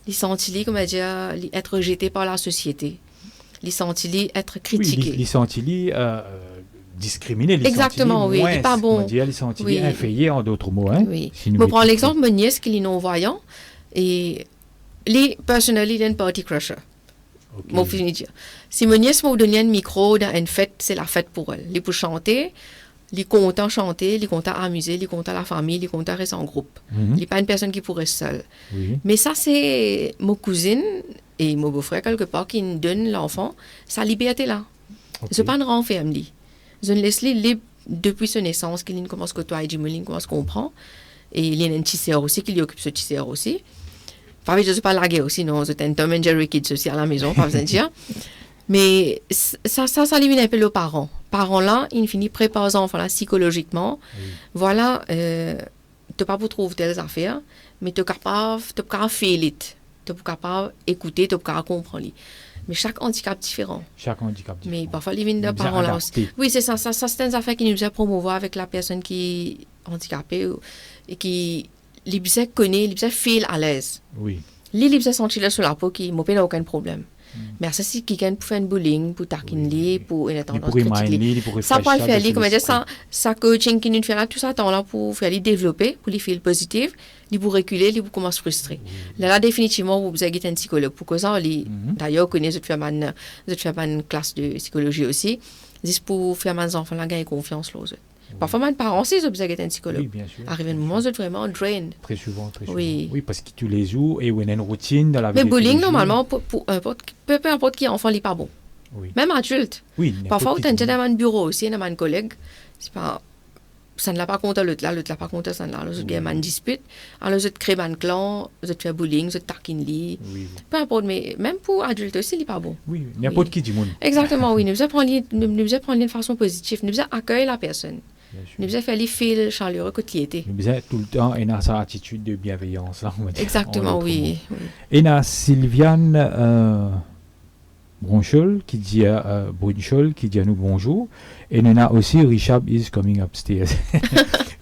Il sentit, comment dire, être rejeté par la société. Il sentit être critiqué. Oui, les sentis discriminés. Exactement, oui, il est pas bon. On dit les sentis Oui. inférieurs, en d'autres mots. Hein, Oui. si nous Je prends mettons- l'exemple de mon nièce qui est non-voyant et lui, personnellement, il est un party crusher. Ok. Mon fils me dit, si mon nièce m'a donné un micro dans une fête, c'est la fête pour elle. Il est pour chanter, il est content chanter, il est content amuser, il est content la famille, il est content rester en groupe. Mhm. Il n'est pas une personne qui pourrait seule. Oui. Mais ça, c'est mon cousine et mon beau-frère, quelque part, qui nous donne l'enfant sa liberté là. Ok. Je ne pas renferme lui. Je ne laisse lui libre depuis sa naissance, qu'il commence à côtoyer du monde, il commence à comprendre. Et il y a un petit sœur aussi, qui lui occupe ce petit sœur aussi. Pas je ne suis pas larguée aussi, non. C'est un Tom and Jerry Kids aussi à la maison, pas besoin de dire. Mais ça limite un peu les parents. Parents là, ils finissent préparer les enfants là psychologiquement. Oui. Voilà, tu n'es pas pour trouver telles affaires, mais tu es capable de faire it. Tu es capable d'écouter, tu es capable de comprendre. Mais chaque handicap est différent. Chaque handicap différent. Mais parfois, les vignes de Nous parents là aussi. adapter. Oui, c'est ça. Ça c'est une affaire qui nous a promouvoir avec la personne qui est handicapée et qui les bisais connaît, les bisais feel à l'aise. Oui. Les bisais sentir là sur la peau qui m'ont pas aucun problème. Mais ça, c'est quelqu'un pour faire un bullying, pour taquiner, pour une Il tendance pourrait critique. m'aider, il pourrait Ça peut le faire, de comme je dis, l'esprit. ça coaching qui nous fait là, tout ça, temps là pour faire les développer, pour les faire positifs, les pour reculer, les pour commencer à frustrer. Là, définitivement, vous avez un psychologue. Pour que ça, d'ailleurs, connaissez, je fais une classe de psychologie aussi, juste pour faire mes enfants là gagner confiance, là, aux autres. Parfois, mes parents aussi, vous avez un psychologue. Oui, bien sûr. Arrive un moment, vous êtes vraiment drained. Très souvent, très souvent. Oui. Oui, parce que tous les jours, et on a une routine dans la vie. Mais de tous bullying, les jours. normalement, peu importe qui enfant, il n'est pas bon. Oui. Même adulte. Oui, n'importe Parfois, qui. tu as dans un bureau aussi, dans un collègue, c'est pas, ça ne l'a pas compté l'autre l'a pas compté ça là, l'autre gagne une dispute, alors l'autre crée un clan, l'autre fait bullying, l'autre taquine lui. Oui, Peu importe, mais même pour adulte aussi, il n'est pas bon. oui, n'importe Oui. qui du monde. Exactement, oui. Nous devons prendre de façon positive, nous devons accueillir la personne, Bien sûr. nous devons faire les fils chaleureux que tu étais. Nous avons tout le temps une sa attitude de bienveillance. Là, on va dire, Exactement, en d'autres oui. mots. Et il y a Sylviane Bronchol qui dit Brunchol qui dit à nous bonjour. Et il y a aussi Richard is coming upstairs.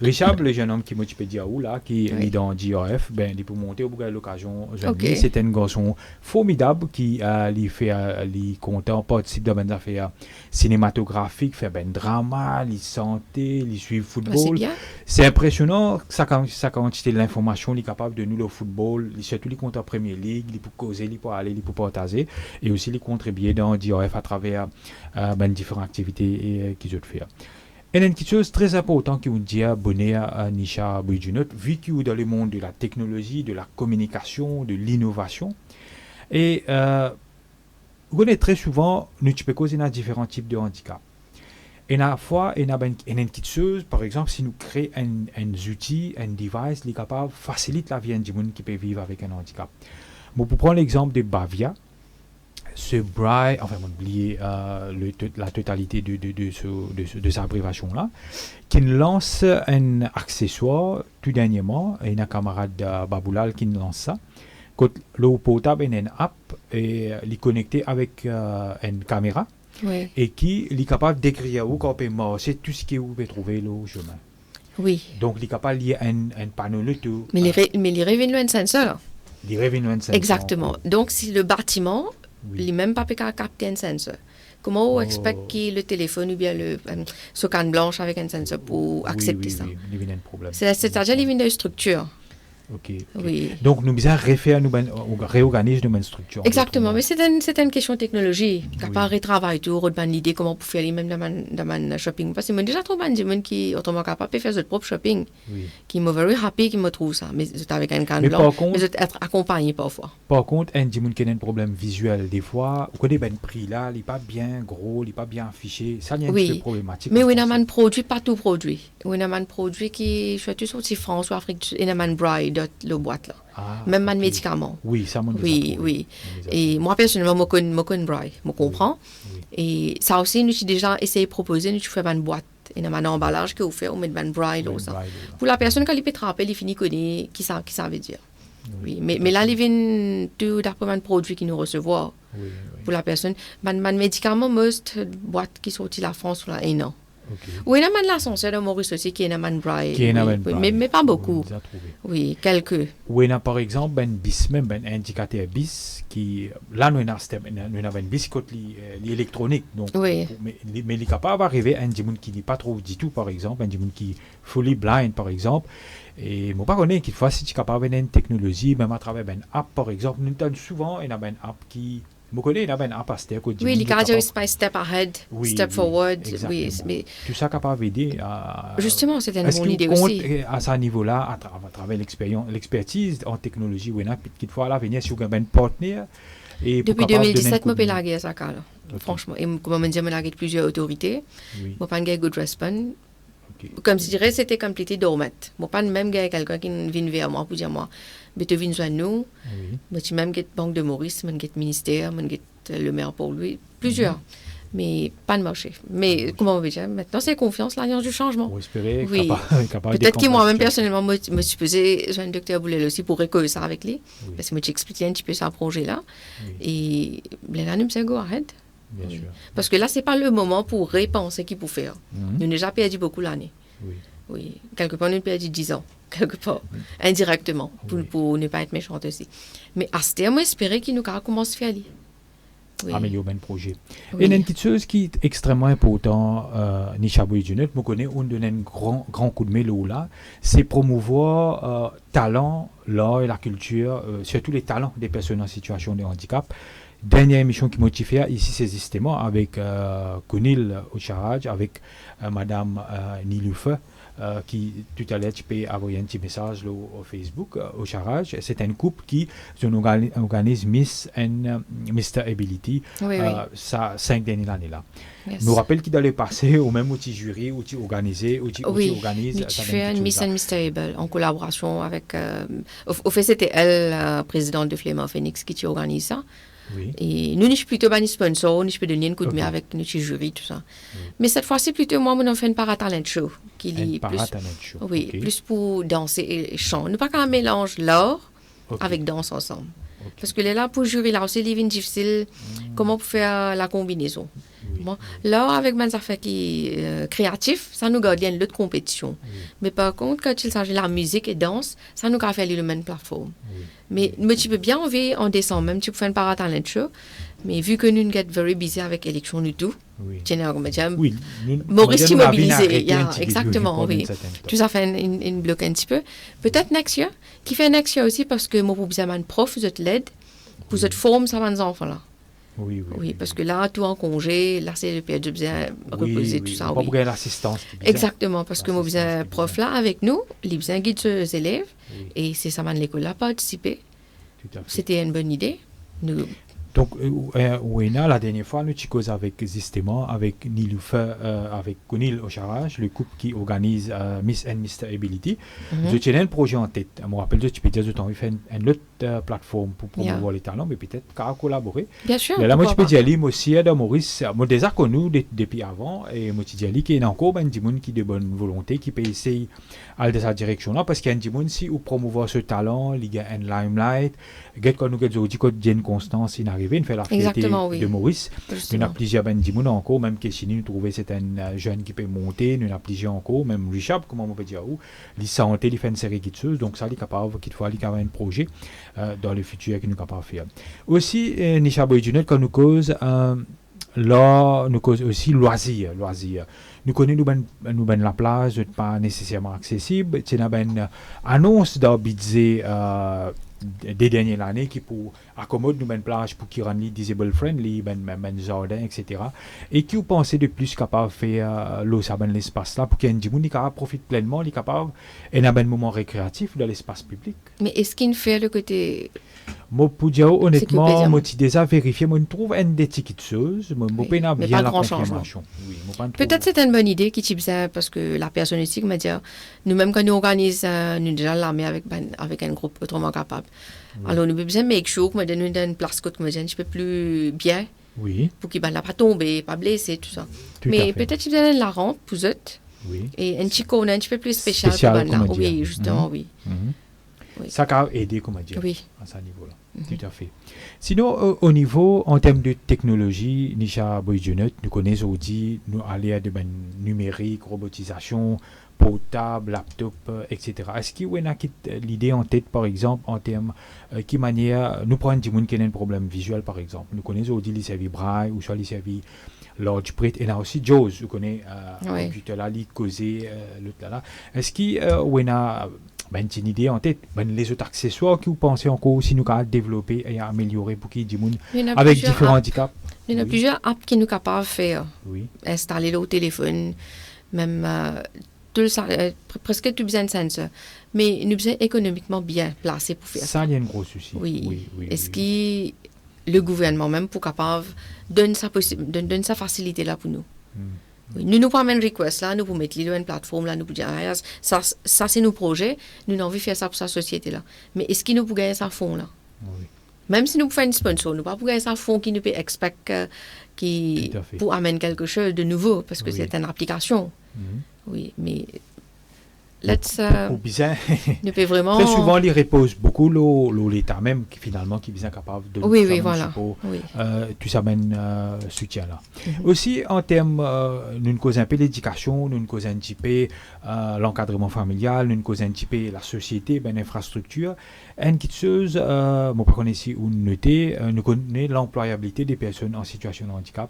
Richard, le jeune homme qui m'a dit à là, qui Oui. est dans GRF, ben, il peut monter au bout de l'occasion. Ok. C'est un garçon formidable qui lui fait lui content, participe dans des affaires cinématographiques, fait ben drama, lui santé, lui suit le Ouais, c'est football. bien. C'est impressionnant sa quantité de l'information, il est capable de nous le football, il surtout les comptes en Premier League, il peut causer, il peut aller, il peut partager, et aussi il contribuer dans DRF à travers différentes activités qu'ils ont fait. Et une petite chose très importante qui vous dit abonné à Nisha Bridgenot, vu qu'il est dans le monde de la technologie, de la communication, de l'innovation, et vous connaissez très souvent, nous tu peux causer différents types de handicap. Et à la fois, il y a une petite chose, par exemple, si nous créons un outil, un device, qui est capable de faciliter la vie du monde qui peut vivre avec un handicap. Bon, pour prendre l'exemple de Bavia, ce Braille, enfin, on oublie la totalité de sa abbréviation-là, qui lance un accessoire tout dernièrement, et un camarade Baboulal qui lance ça. Quand le portable est une app, et il est connecté avec une caméra, Oui. et qui est capable d'écrire où quand on c'est tout ce que vous pouvez trouver le chemin. Oui. Donc, il est capable de lier un panneau là tout. Mais les revenus un sensor. Les revenus Exactement. Donc, si le bâtiment, Oui. il même pas capter un sensor. Comment on expecte que le téléphone ou bien ce canne blanche avec un sensor pour accepter ça? Oui, il y a un problème. C'est-à-dire qu'il y a une structure. OK. Oui. Donc nous besoin refaire nous réorganiser nos structures. Exactement, mais c'est une question de technologie. Oui. Capable de travailler autour de l'idée comment pour faire les mêmes dans mon shopping. Parce que moi déjà trop de gens qui autrement capable de faire leur propre shopping. Oui. Qui me very happy qui me trouve ça. Mais c'est avec un canne Mais blanc. par contre- Mais c'est être accompagné parfois. Par contre, un gens qui a un problème visuel des fois, ou connaît ben prix là, il est pas bien gros, il est pas bien affiché, ça il y a un Oui. petit peu problématique. Mais je oui, il y a pense. un produit, pas tout produit. Oui, il y a un produit qui, je suis sorti France ou Afrique, il y a un bride, le boîte là. Ah, Même un ok. médicament. Oui, ça m'en Oui, oui. Et moi, personnellement, je connais Braille, je comprends. Oui. Et ça aussi, nous avons déjà essayé de proposer, nous faisons une boîte, et un emballage que vous faites, on met une Braille là. Pour la personne, quand il peut trapper, il finit connaître qui ça veut dire. Oui. Mais là, il vient tout d'après un produit qui nous recevoir. Oui, Pour la personne, un médicament, most boîte qui sortit la France là, un an. ok. Oui, il y a un l'ascenseur de Maurice aussi qui est un Braille. Qui est un oui, Braille. mais pas beaucoup. On les a trouvés. Oui, quelques. Ou il y a par exemple un bis, même un indicateur bis qui, là nous avons un bis qui est électronique. Donc, Oui. mais il est capable d'arriver à un gens qui n'est pas trop du tout, par exemple, un gens qui est fully blind, par exemple. Et moi, pas connaître qu'il faut si tu es capable d'une technologie, même à travers une app, par exemple, nous avons souvent une app qui, moi connais, il y a une app à step. Oui, les cardio is step ahead, Oui, step oui, forward. exactement. Oui, mais Tout ça capable d'aider à... justement, c'est une Est-ce bonne idée qu'il compte aussi. à ce niveau-là, à travers l'expertise en technologie, oui, qu'il faut à l'avenir, si vous avez un partenaire. Et pour Depuis capable de 2017, je donner peux un la coup de guerre, ça, là. Ok. Franchement. Et comme on dit, je la guerre plusieurs autorités. main. Oui, Je pas une good response. ok. Comme si je dirais, c'était complété dormant. Je pas même guerre quelqu'un qui vient vers moi pour dire moi, mais tu viens joindre nous. Oui, Mais tu même get Banque de Maurice, même get ministère, même get le maire pour lui. Plusieurs. Mais pas de marché. Mais comment on veut dire, maintenant c'est confiance, l'alliance du changement. on espérait Oui. capable Peut-être que de moi-même, comprendre. personnellement, je me suis posé, j'ai un docteur Boulel aussi pour récolter ça avec lui. Oui, Parce que moi, j'expliquais un petit peu ce projet-là. oui, Et là, nous me disons, go ahead. bien Oui. sûr. Parce que là, c'est pas le moment pour repenser qu'il faut faire. Mhm. Nous avons déjà perdu beaucoup l'année. Oui, Oui. Quelque part, nous avons perdu 10 ans. Quelque part. Indirectement. Oui. Pour ne pas être méchante aussi. Mais à ce terme, j'espérais qu'il nous commence à faire. Oui. améliorer le projet. Oui. Et il y a une petite chose qui est extrêmement importante, Nishabou et Junet, je connais, on donne un grand coup de mélo là, c'est promouvoir talent, l'art et la culture, surtout les talents des personnes en situation de handicap. Dernière émission qui m'a fait ici, c'est justement avec Kunil Ocharaj, avec Madame Niloufa, qui tout à l'heure tu peux envoyer un petit message là, au Facebook au Charage. C'est un couple qui organise Miss and Mr. Ability Oui, ça 5 dernières années là. Yes. Nous rappelle qu'il allait passer au même outil jury, outil organisé, outil Oui, organise. nous fais une Miss and Mr. Able en collaboration avec. Au fait, c'était elle, la présidente de Flément Phoenix, qui organise ça. Oui. Et nous, nous sommes plutôt des sponsors, nous sommes donner un coup de main Ok. avec notre jury, tout ça. Oui. Mais cette fois-ci, plutôt, moi, on fait une paratalent show. Qui Un est plus, paratalent show. oui, Ok. plus pour danser et chant. Nous pas qu'un mélange l'art Ok. avec danse ensemble. Ok. Parce que là, pour jury, là aussi, il est difficile. Comment pour faire la combinaison? Oui. Bon, là, avec mes affaires qui créatif, ça nous garde une autre compétition. Oui. Mais par contre, quand il s'agit de la musique et danse, ça nous a fait le même plateforme. Oui. Mais tu peux bien enlever en décembre, même tu peux faire une paratalent show. Mais vu que nous sommes very busy avec l'élection du tout, Oui. tu sais, comme je dis, Oui. Maurice nous avons mobilisé, arrêté yeah, un petit peu exactement, pendant oui. un certain temps. tout ça fait une bloc un petit peu. Peut-être next year, qui fait next year aussi parce que moi, pour besoin d'un prof, vous êtes l'aide, vous êtes forme, ça va les enfants là. Oui, Oui, parce que là, tout en congé, là, c'est le période de besoin reposer, tout ça. Pas Oui. pour l'assistance. qui est bizarre. Exactement, parce que moi, L'assistance besoin qui est prof bizarre. là avec nous, les besoin guide ses élèves, Oui, et c'est ça, man, l'école a participé. tout à fait. C'était une bonne idée. Nous, Donc, Ouena, la dernière fois, nous cause avec justement avec Niloufa, avec Kunil Ocharaj, le couple qui organise Miss and Mr. Ability. Je tiens un projet en tête. Je me rappelle, tu peux dire que tu as fait une autre plateforme pour promouvoir les talents, mais peut-être qu'à collaborer. bien sûr. Mais là, moi, tu peux pourquoi dire, moi aussi, de Maurice, moi déjà connu depuis avant, et moi, tu dis qu'il y a encore des gens qui de bonne volonté, qui peut essayer d'aller dans cette direction-là, parce qu'il y a des gens si ou promouvoir ce talent, il y a un limelight, quand nous avons dit qu'il y a une constance, il arrive, il fait la fierté Exactement, oui. de Maurice. pas, Nous justement. avons plusieurs gens encore, même que si nous trouvons c'est un jeune qui peut monter, nous avons plusieurs encore, même Richard, comment on peut dire, où, il santé, il fait une série de choses, donc ça, il est capable, qu'il faut aller avoir un projet dans le futur que nous sommes capables de faire. Aussi, Nisha Boydunet, quand nous cause, là, nous cause aussi loisirs. Nous connaissons la plage, pas nécessairement accessible. C'est une annonce dans budget des dernières années qui pour accommode nous une plage pour qui rend disable friendly, ben jardin, etc. Et qui vous pensez de plus capable de faire l'espace là pour qu'il y ait des gens qui profite pleinement, capable et un moment récréatif dans l'espace public. Mais est-ce qu'il fait le côté... Moi, pour dire honnêtement, moi, j'ai déjà vérifié, moi, je trouve une des petites choses, moi, Oui, je n'ai mais bien pas la grand changement. confirmation. Oui, moi, pas Peut-être trop. c'est une bonne idée qui type ça parce que la personne ici m'a dit nous-mêmes quand nous organisons nous déjà l'armée avec un groupe autrement capable. Alors nous besoin make sure que nous donne une place que nous je peux plus bien Oui, pour qu'il ne pas tomber, pas blesser tout ça. tout à Mais fait. peut-être qu'il y la rampe pour eux Oui. et un petit corner un petit peu plus spécial Spécial, pour là. comment dire. Oui, justement, oui. Mhm. Oui. Ça a aidé, comment dire, Oui. à ce niveau-là. Tout à fait. Sinon, au niveau, en termes de technologie, Nisha Boyjonet, nous connaissons aussi, nous aller à de numérique, robotisation, portable, laptop, etc. Est-ce qu'il y a l'idée en tête, par exemple, en termes, qui manière, nous prenons des gens qui ont un problème visuel, par exemple. Nous connaissons aussi les services braille, ou soit les services large print, et là aussi, Jaws, vous connaissez, Oui. computer là, causé, l'autre là. Est-ce qu'il y a une idée en tête, les autres accessoires que vous pensez encore si nous avons développé et améliorer pour qu'il y ait des gens Il y en a avec plusieurs différents apps. handicaps? Il y en a Oui. plusieurs apps qui nous capables de faire. Oui, Installer là au téléphone, même presque tout besoin de sensor. Mais nous besoin économiquement bien placé pour faire ça. ça, il y a un gros souci. Oui. Est-ce oui. que le gouvernement même pour capable donne sa facilité là pour nous? Oui. Nous pas une request là, nous pour mettre une plateforme là, nous pour dire ça c'est nos projets, nous avons envie de faire ça pour sa société là. Mais est-ce qu'il nous pour gagner ça fond là? Oui. Même si nous faisons un sponsor, nous pas pour gagner ça fond qui nous peut expect qui Tout à fait. pour amener quelque chose de nouveau parce que Oui. c'est une application. Mhm. Oui, mais let's Ou bien, nous peut vraiment très souvent, il repose beaucoup l'État même, qui finalement, qui est bien capable de oui, faire un voilà. support, Oui. tout ça mène soutien là. Aussi, en termes, nous causons un peu l'éducation, nous causons un petit peu l'encadrement familial, nous causons un petit peu la société, l'infrastructure. Une petite chose, moi, par contre, ici, où nous notons, nous connaissons l'employabilité des personnes en situation de handicap.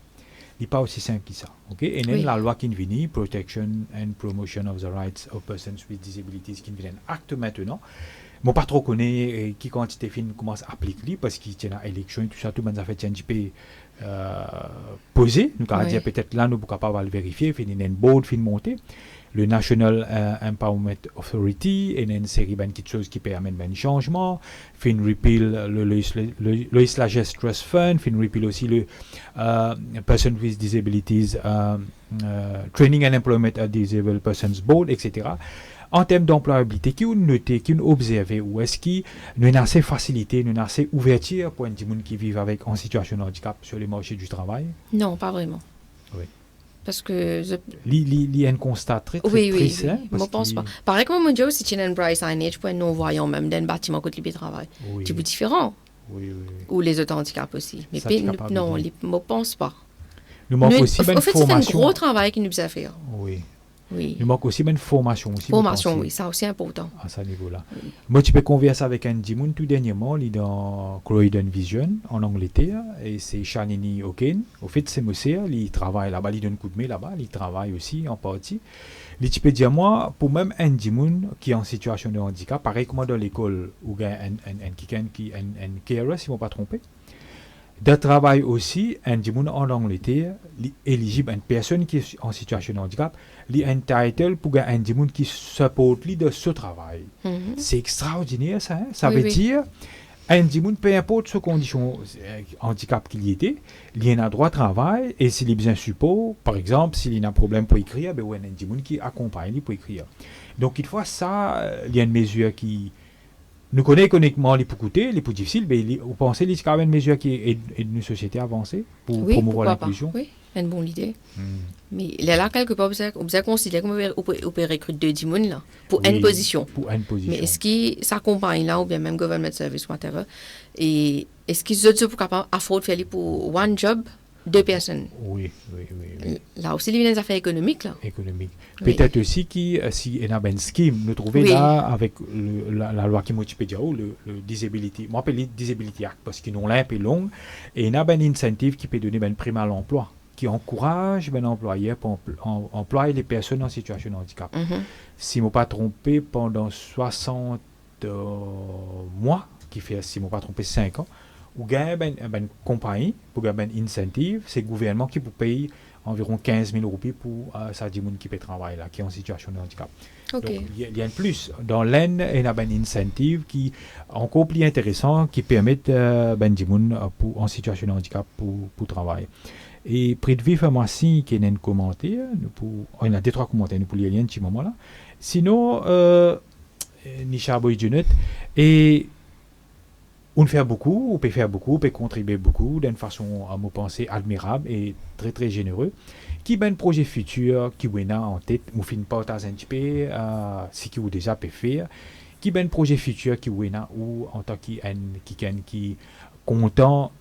Il n'est pas aussi simple que ça. Okay? Et Oui. la loi qui vient, Protection and Promotion of the Rights of Persons with Disabilities, qui vient un acte maintenant. Moi, pas trop connais qui quantité fin commence à appliquer parce qu'il y a une élection et tout ça, tout le monde a fait un petit peu posé. Nous allons Oui. dire peut-être là, nous sommes capables de le vérifier, fin une board, fin monter. Le National Empowerment Authority, et une série de choses qui permettent un changement. Fin repeal le Lois Largest Trust Fund, fin repeal aussi le Person with Disabilities Training and Employment at Disabled Persons Board, etc. En termes d'employabilité, qui ont noté, qui ont observé, ou est-ce qu'il y a une assez facilité, une assez ouverture pour les gens qui vivent avec en situation de handicap sur les marchés du travail? Non, pas vraiment. Oui. Parce que Il y a un constat très oui, triste. oui, je ne pense pas. Pareil comme mon Dieu, si tu as un bright signage pour un non-voyant même d'un bâtiment côté de travail, Oui, c'est différent. oui. Ou les autres handicaps aussi. Mais Ça, tu es capable non, de je ne pense pas. Nous manque Nous- aussi une en fait, c'est un formation. gros travail qui nous a fait. Oui. Oui. Il manque aussi une formation. Aussi, Formation, vous oui, pensez, ça aussi important. à ce niveau-là. Moi, tu peux converser avec un Dimoun tout dernièrement, il est dans Croydon Vision, en Angleterre, et c'est Shanini O'Kane. Au fait, c'est monsieur, il travaille là-bas, il donne coup de main là-bas, il travaille aussi en partie. Tu peux dire, moi, pour même un Dimoun qui est en situation de handicap, pareil que moi dans l'école, où il y a un carer, si je ne me pas trompé, de travail aussi, un Dimoun en Angleterre, éligible, une personne qui est en situation de handicap, il entitled pour un Dimoun qui supporte de ce travail. Mhm. C'est extraordinaire ça. Hein? Ça Oui, veut oui. dire, un Dimoun, peu importe ses conditions handicap qu'il y était, il a un droit de travail et s'il a besoin de support, par exemple, s'il a un problème pour écrire, ben, ouais, un Dimoun qui accompagne lui pour écrire. Donc, il faut ça, il y a une mesure qui nous connaît économiquement les plus coûteux, les plus difficiles, mais vous pensez qu'il y a quand même une mesure qui aide une société à avancer pour Oui, promouvoir pourquoi pas. l'inclusion? Oui, c'est une bonne idée. Hmm. Mais il est là quelque part, on peut considérer qu'on peut recruter deux Dimoun là, pour Oui, une position. Pour une position. Mais est-ce qu'ils s'accompagnent là, ou bien même government service, whatever, et est-ce qu'ils sont pour capable afford faire pour one job, 2 personnes. Oui. Là aussi, il y a des affaires économiques. Là. Économique. Oui. Peut-être aussi si il y a un scheme, nous trouver Oui. là avec la loi qui motive le Disability. Moi, je Disability Act parce qu'ils ont l'air un peu long et il y a un incentive qui peut donner une prime à l'emploi, qui encourage un employeur pour employer les personnes en situation de handicap. Si je ne me pas trompé, pendant 60 mois, qui fait, si je ne me pas trompé, 5 ans, ou gagne une compagnie pour gagner un incentive, c'est le gouvernement qui peut payer environ 15 000 roupies pour ça dit qui peut travailler là, qui est en situation de handicap. OK. Donc il y a un plus. Dans l'Inde, il y a un incentive qui est encore plus intéressant, qui permet en situation de handicap pour travailler. Et près de vivre, moi, si il y a un commentaire, il y a 2-3 commentaires, nous pour lire un petit moment là. Sinon, Nisha Boyjunet, et on fait beaucoup, on peut faire beaucoup, on peut contribuer beaucoup d'une façon, à me penser, admirable et très très généreux. Qui a un projet futur qui est en tête, nous finissons pas un petit peu, ce qui vous déjà peut faire. Qui a un projet futur qui est là, ou en tant qui content,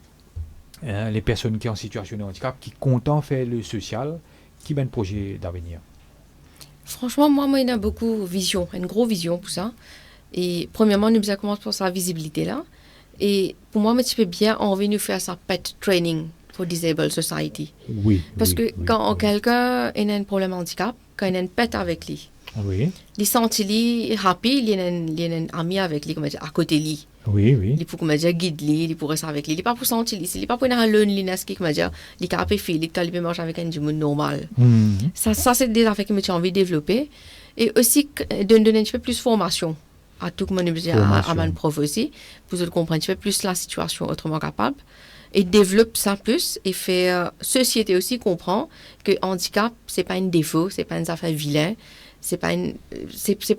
les personnes qui sont en situation de handicap, qui content faire le social, qui a un projet d'avenir. Franchement, moi, il y a beaucoup de vision, une grosse vision pour ça. Et premièrement, nous avons commencé pour sa visibilité là. Et pour moi, je peux bien envie de faire ça pet training pour Disabled Society. Oui. Parce que quand quelqu'un a un problème de handicap, quand il a un pet avec lui, il sent qu'il est happy, il y a un ami avec lui, à côté de lui. Oui. Il peut guider lui, il pourrait rester avec lui. Il n'est pas pour sentir, il n'est pas pour une loneliness qui il est capable de faire, il peut marcher avec un monde normal. Ça, c'est des affaires que j'ai envie de développer. Et aussi, de donner un petit peu plus de formation à tout le monde, à mon prof aussi, pour qu'ils comprennent un petit peu plus la situation autrement capable. Et développe ça plus et faire société aussi comprend que handicap, c'est pas un défaut, c'est pas une affaire vilain, c'est pas une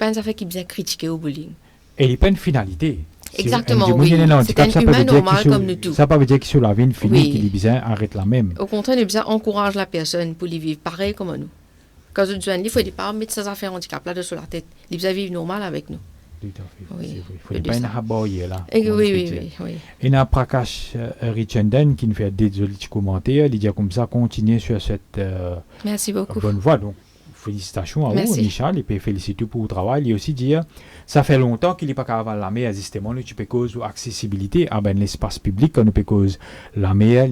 affaire qui est bien critiquée au bullying. Et il n'y a pas une finalité. Exactement, oui. C'est un humain normal comme nous tous. Ça ne veut pas dire que sur la vie infinie, qu'il est bien arrête la même. Au contraire, il bien encourage la personne pour vivre pareil comme nous. Quand je dis, il faut pas mettre ses affaires handicap là sur la tête. Il bien vivre normal avec nous. Tout à fait. Oui. Il ne faut pas une raboyer là. Oui. Et il y a Prakash Richandan qui nous fait des jolis commentaires. Il dit comme ça, continuez sur cette Merci beaucoup. Bonne voie. Donc, félicitations à vous, Michel. Il peut féliciter pour le travail. Il aussi dit ça fait longtemps qu'il n'est pas capable de la meilleure justement. Tu peux cause accessibilité à l'espace public. Quand on peut cause la meilleure,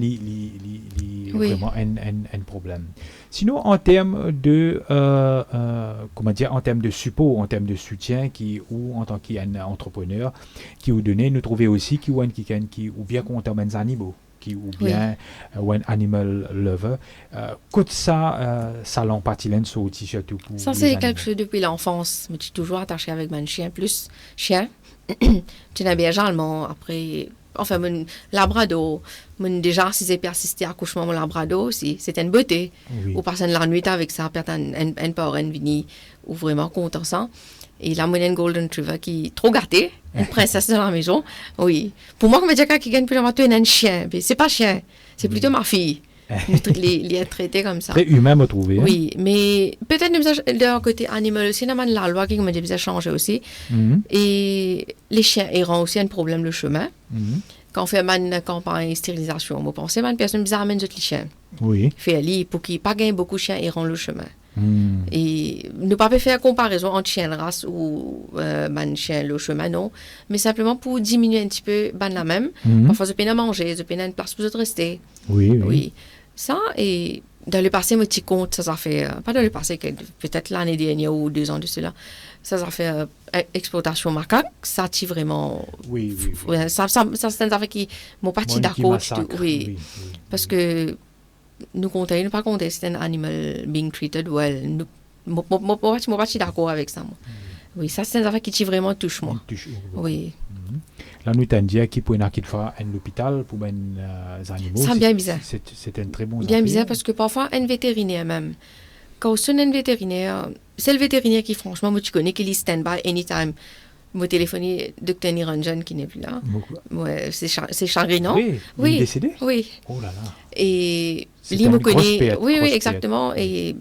vraiment un problème. Sinon, en termes de en termes de support, en termes de soutien, ou en tant qu'entrepreneur, qui vous donnez, nous trouvez aussi qui ou bien contre les animaux. Ou bien un animal lover. Côté ça, ça l'empathie surtout pour ça, c'est quelque chose depuis l'enfance. Mais je suis toujours attachée avec mon chien. Plus chien, tu n'as bien allemand. Après, enfin, mon labrador. Déjà, si j'ai persisté à accouchement, mon labrador aussi, c'était une beauté. Ou personne la nuit avec ça, peut-être un parent venu, ou vraiment content ça. Et là, mon golden retriever qui est trop gâté, une princesse dans la maison. Oui. Pour moi, comme je dis quelqu'un qui gagne plus de un chien, mais c'est pas chien, c'est plutôt ma fille. Les être traité comme ça. Très humain, me trouver. Oui, mais peut-être d'un côté animal aussi, la loi qui me dit changer aussi. Et les chiens errants aussi, un problème le chemin. Quand on fait une campagne de stérilisation, on pense que une personne bizarre amène les chiens. Oui. Fait pour qu'il n'y ait pas beaucoup de chiens errants le chemin. Et ne pas faire comparaison entre chien de race ou chien le chemin, non, mais simplement pour diminuer un petit peu la même. Parfois, je peux à manger, je peux une place pour rester. Oui. Ça, et dans le passé, moi, tu comptes, ça a fait, pas dans le passé, peut-être l'année dernière ou 2 ans de cela, ça a fait exploitation macaque, ça a vraiment. Oui. Ça c'est une affaire qui m'ont parti d'accord. Oui. Parce que nous comptons, nous pas compter, c'est un animal being treated well. Moi, pas d'accord avec ça. Moi. Oui, ça, c'est une affaire qui vraiment touche moi. Oui. Là, nous t'avons dit qu'il peut y avoir un hôpital pour les animaux. C'est bien bizarre. C'est un très bon bien bizarre parce que parfois, un vétérinaire même, quand on un vétérinaire, c'est le vétérinaire qui, franchement, moi, tu connais, qui est stand-by anytime. Mon téléphone, Dr. Niranjan qui n'est plus là. Ouais, c'est chagrinant. Oui. Il est décédé? Oui. Oh là là. Et lui me connaît. Oui, exactement. Et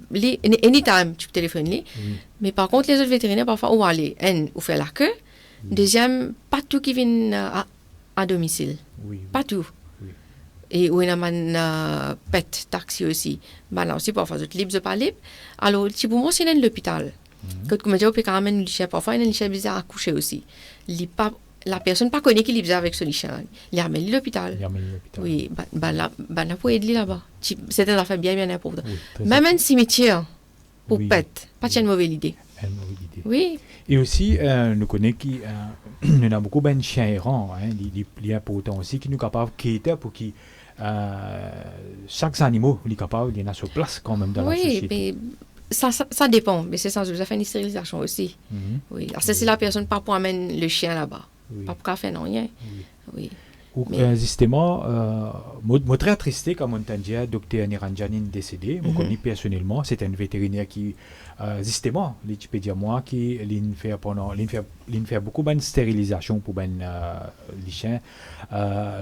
anytime, tu peux téléphoner. Mais par contre, les autres vétérinaires, parfois, où aller? Ou faire la queue. Deuxième, pas tout qui vient à domicile. Pas tout. Et où il y a un pet taxi aussi. Ben là aussi, parfois, c'est libre de pas libre. Alors, si pour moi, c'est l'hôpital. Quand on me dit, on peut quand même un parfois, il y a un lichet bizarre à coucher aussi. La personne pas connaît qui est bizarre avec ce lichet. Il y a à l'hôpital. Oui, là, pour aider là-bas. C'est une affaire bien, bien importante. Oui, même un cimetière pour pet, pas une mauvaise idée. Oui. Et aussi, nous connaissons qui nous avons beaucoup de chiens errants. Il est important aussi qui nous capables de quitter pour qui chaque animal est capable de sur place quand même dans la société. Oui, mais ça dépend. Mais c'est ça, je vous ai fait une stérilisation aussi. Oui. Alors, c'est si la personne pas pour amener le chien là-bas. Pas pour faire non rien. Oui. Ou justement, moi très attristé quand on entendait docteur Niranjanin décédé. Moi connais personnellement, c'était un vétérinaire qui justement, il peut dire moi qui fait beaucoup de stérilisation pour les chiens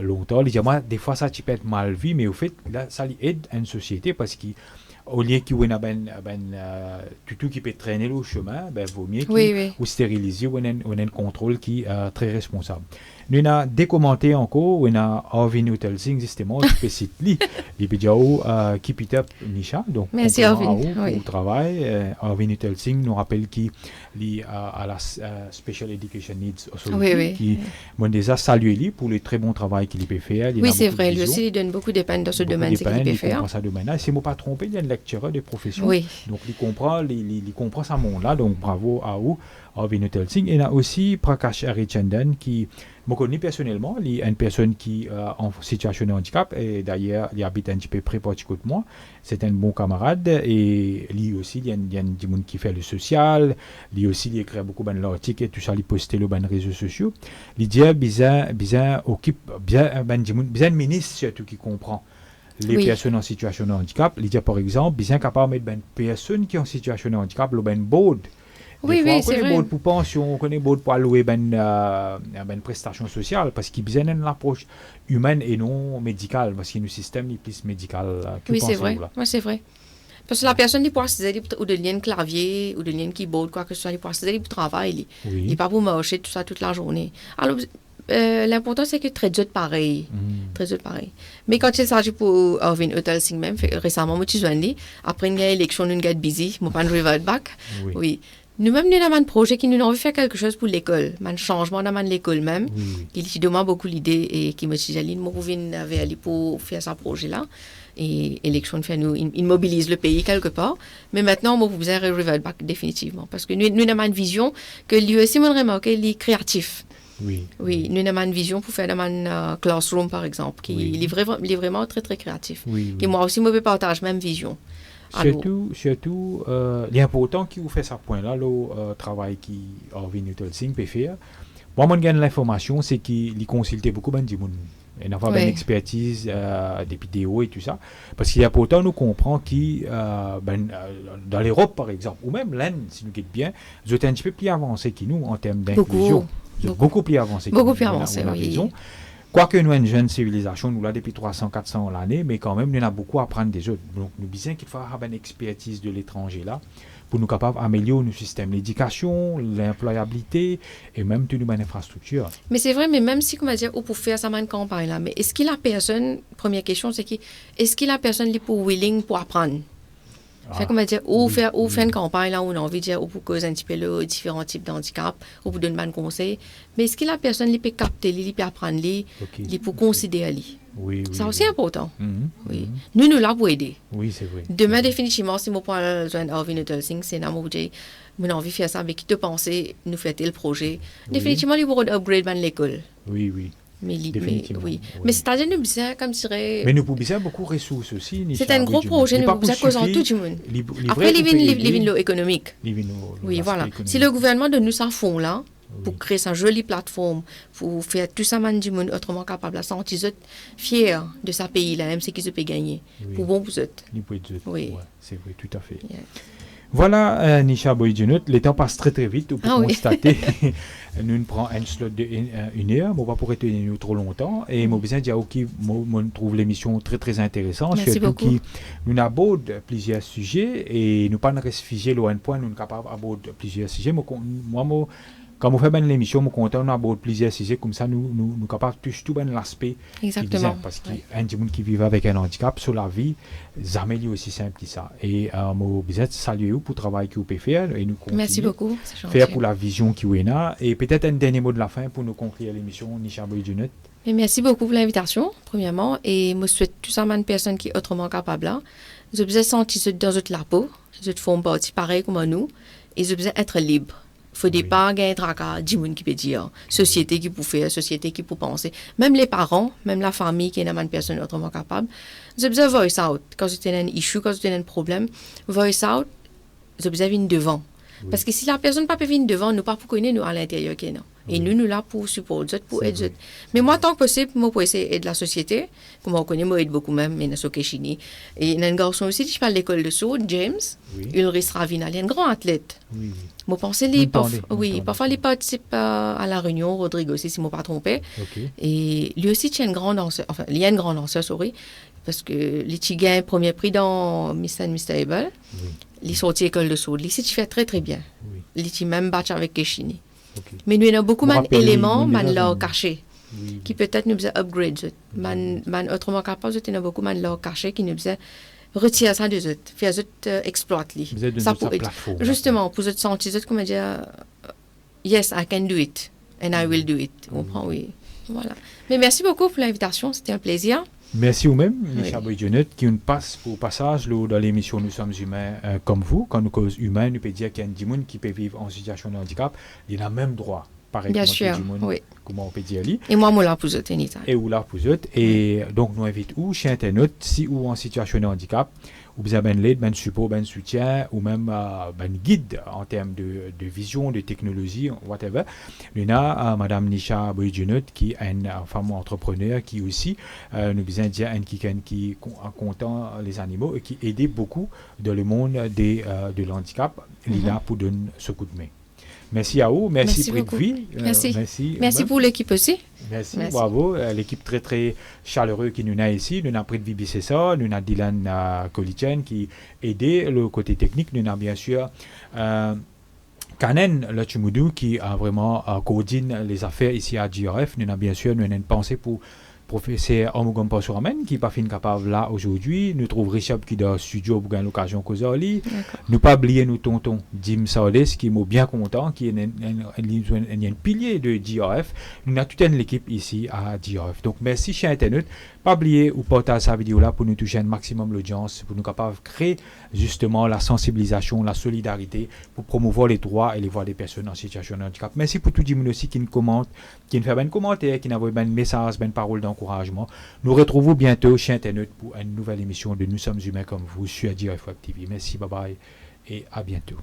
longtemps. Il dit moi des fois ça peut être mal vu, mais au fait là ça aide une société parce que au lieu qu'il y ait tout qui peut traîner le chemin, vaut mieux qu'il stériliser ou un contrôle qui est très responsable. Nous avons décommandé encore, on a Arvin Utelsing justement, qui cite lui, les vidéos Keep It Up Nisha, donc merci Arvin pour le travail. Arvin Utelsing nous rappelle qu'il est à la Special Education Needs Authority, qui m'a déjà salué lui pour le très bon travail qu'il peut faire. Oui, c'est vrai, lui aussi il donne beaucoup de peine dans ce domaine, c'est qu'il peut faire. Et si je ne me pas trompé, il y a un lecturer de profession, donc il comprend ce monde-là, donc bravo à vous. Arvin Utelsing. Et il y a aussi Prakash Harichandan qui me connaît personnellement, il est une personne qui est en situation de handicap et d'ailleurs il habite un petit peu près de moi. C'est un bon camarade et lui aussi il y a des gens qui fait le social, lui aussi il écrit beaucoup d'articles et tout ça, il poste sur les réseaux sociaux. Il dit bien occupe bien ministre surtout qui comprend les personnes en situation de handicap. Il dit par exemple bien capable de mettre une personne qui est en situation de handicap le ben board. Oui, c'est vrai. On connaît beaucoup pour pension, on connaît beaucoup pour allouer une prestation sociale parce qu'il y a une approche humaine et non médicale parce que le système est plus médical. Oui, c'est vrai. Oui, c'est vrai. Parce que la personne qui peut accéder ou de lien clavier ou de lien keyboard, quoi que ce soit, il peut accéder pour travail. Il n'est pas pour marcher tout ça toute la journée. Alors, l'important, c'est que très dur pareil. Très dur pareil. Mais quand il s'agit pour Arvin Utelsing même, récemment, je suis dit, après une élection, une get busy, je ne pas revert back. Oui. Nous-mêmes, nous avons un projet qui nous a envie de faire quelque chose pour l'école, un changement dans l'école même. Il demande beaucoup l'idée et qui me dit, Jaline, moi, je viens aller pour faire ce projet-là. Et l'élection fait nous, il mobilise le pays quelque part. Mais maintenant, moi, vous avez revert back définitivement. Parce que nous avons une vision que lui aussi, moi, remarqué, il est créatif. Oui, nous avons une vision pour faire dans un classroom, par exemple, qui il est vraiment très, très créatif. Et moi aussi, moi, je partage la même vision. Surtout l'important qui vous fait ce point-là, le travail qui Arvin Utelsing peut faire. Moi, je gagne l'information, c'est qu'il consulte beaucoup de gens. Il n'a pas une expertise des vidéos et tout ça. Parce qu'il y a pourtant, nous comprenons dans l'Europe, par exemple, ou même l'Inde, si nous guettons bien, vous êtes un petit peu plus avancé que nous en termes d'inclusion. Beaucoup plus avancé. Beaucoup plus avancé, oui. Quoique nous, une jeune civilisation, nous là depuis 300-400 ans l'année, mais quand même, nous avons beaucoup à apprendre des autres. Donc, nous disons qu'il faut avoir une expertise de l'étranger là, pour nous capables d'améliorer nos systèmes d'éducation, l'employabilité et même toutes nos infrastructures. Mais c'est vrai, mais même si, comment dire, on peut faire ça, une campagne là, mais est-ce qu'il y a personne, première question, c'est est-ce qu'il y a personne qui est willing pour apprendre? Comment dire, ou faire une campagne là où on a envie de dire, ou pour causer un petit peu les différents types de handicap, ou pour donner un conseil. Mais est-ce qu'il y a personne qui peut capter, qui peut apprendre, qui peut considérer? Oui, c'est aussi important. Oui. Nous là pour aider. Oui, c'est vrai. Demain, définitivement, si je prends Arvin Utelsing, c'est un envie de faire ça, mais qui te pense, nous faire tel projet. Définitivement, il faut upgrade l'école. Oui. Mais c'est-à-dire nous besoin comme dirais. Mais nous besoin beaucoup de ressources aussi. C'est un gros projet, nous besoin cause en tout le monde. Après, living économique. Oui, voilà. Si le gouvernement donne nous ça fonds là pour créer une jolie plateforme pour faire tout ça du monde autrement capable de se sentir fier de sa pays là, même ce qu'ils peuvent gagner. Pour bon vous êtes. Oui, c'est vrai, tout à fait. Voilà, Nisha Boydjunut, le temps passe très très vite, vous pouvez constater. Nous prenons un slot de 1 heure, mais on va pas retenir trop longtemps. Et moi, besoin de dire que je trouve l'émission très très intéressante. Merci beaucoup. Nous abordons plusieurs sujets et nous pas nous réfugier loin de point, nous sommes capables d'aborder plusieurs sujets. Moi, quand on fait ben l'émission, nous content, on a beaucoup de plaisir, c'est comme ça, nous capables de toucher tout ben l'aspect. Exactement. Parce qu'il y a un monde qui vit avec un handicap sur la vie, jamais aussi simple que ça. Et moi, vous êtes salué pour le travail que vous pouvez faire et nous continuer. Merci beaucoup. C'est gentil. Faire pour la vision qui est là. Et peut-être un dernier mot de la fin pour nous conclure l'émission, Nisha Boy-Junet. Et merci beaucoup pour l'invitation, premièrement. Et je souhaite tout ça à une personne qui est autrement capable. Là. Je veux sentir dans la peau. Je font partie pareil comme nous. Et je veux être libre. Il ne faut pas gagner tracas, 10 personnes qui peut dire, société qui peut faire, société qui peut penser. Même les parents, même la famille qui est une personne autrement capable. Je veux voice out. Quand vous avez un issue, quand vous avez un problème, voice out, je veux venir devant. Oui. Parce que si la personne ne peut pas venir devant, nous pas pour connaître nous à l'intérieur. Et nous là pour supporter, pour aider. Mais moi, tant que possible, moi, pour essayer d'aider la société, comme on connaît, moi, aide beaucoup même, mais je suis chini. Et il y a un garçon aussi, qui parle de l'école de saut, James, Ulrich Ravina, il est un grand athlète. Oui. Moi, pensez, parfois, il participe à la réunion, Rodrigo aussi, si je ne me pas trompé. Okay. Et lui aussi, il y a un grand danseur, parce que les Tigans, premier prix dans Mr. and Mr. Able, il est sorti l'école de saut. Il s'est fait très, très bien. Il est même battu avec Keshini. Okay. Mais nous avons beaucoup d'éléments cachés qui peut-être nous faisait upgrade. Autrement capable, nous avons beaucoup de cachés qui nous faisait retirer ça de eux, faire exploiter. Ça pour justement, pour eux sentir, comme dire, yes, I can do it and I will do it. Oui. Voilà. Mais merci beaucoup pour l'invitation, c'était un plaisir. Merci vous-même, Nisha Boy-Junet, qui nous passe au passage dans l'émission Nous sommes humains comme vous. Quand nous cause humain, nous peut dire qu'il y a des gens qui peuvent vivre en situation de handicap, il a le même droit. Pareil, bien sûr, oui. Comment on peut dire. Et moi, je suis là pour eux. Et vous là pour eux. Et donc, nous invitons chez Internet, si ou en situation de handicap, ou vous avez l'aide, ben support, ben soutien, ou même ben guide en termes de vision, de technologie, whatever. Nous avons Madame Nisha Boy-Junet, qui est une femme entrepreneur, qui aussi nous vient dire qui content les animaux et qui aide beaucoup dans le monde de l'handicap. Il est là pour donner ce coup de main. Merci à vous, merci pour votre vie. Merci pour l'équipe aussi. Merci, bravo. L'équipe très très chaleureuse qui nous a ici. Nous avons pris de Vibi-Cessa, nous avons Dylan Kolichan qui aidé le côté technique. Nous avons bien sûr Kanen Lachumudu qui a vraiment coordonné les affaires ici à GRF. Nous avons bien sûr une pensée pour professeur Omugompa Souramen qui n'est pas capable là aujourd'hui. Nous trouvons Richard qui est dans le studio pour gagner l'occasion de causer. Nous pas oublier nous tonton Jim Saules qui est bien content, qui est un pilier de GRF. Nous avons toute l'équipe ici à GRF. Donc merci chez Internet. Pas oublier ou partager cette vidéo là pour nous toucher un maximum l'audience, pour nous capables de créer justement la sensibilisation, la solidarité, pour promouvoir les droits et les voix des personnes en situation de handicap. Merci pour tout le monde aussi qui nous commente, qui nous fait un commentaire, qui nous envoie un message, une parole d'encouragement. Nous retrouvons bientôt chez Internet pour une nouvelle émission de Nous sommes humains comme vous sur GRF Web TV. Merci, bye bye et à bientôt.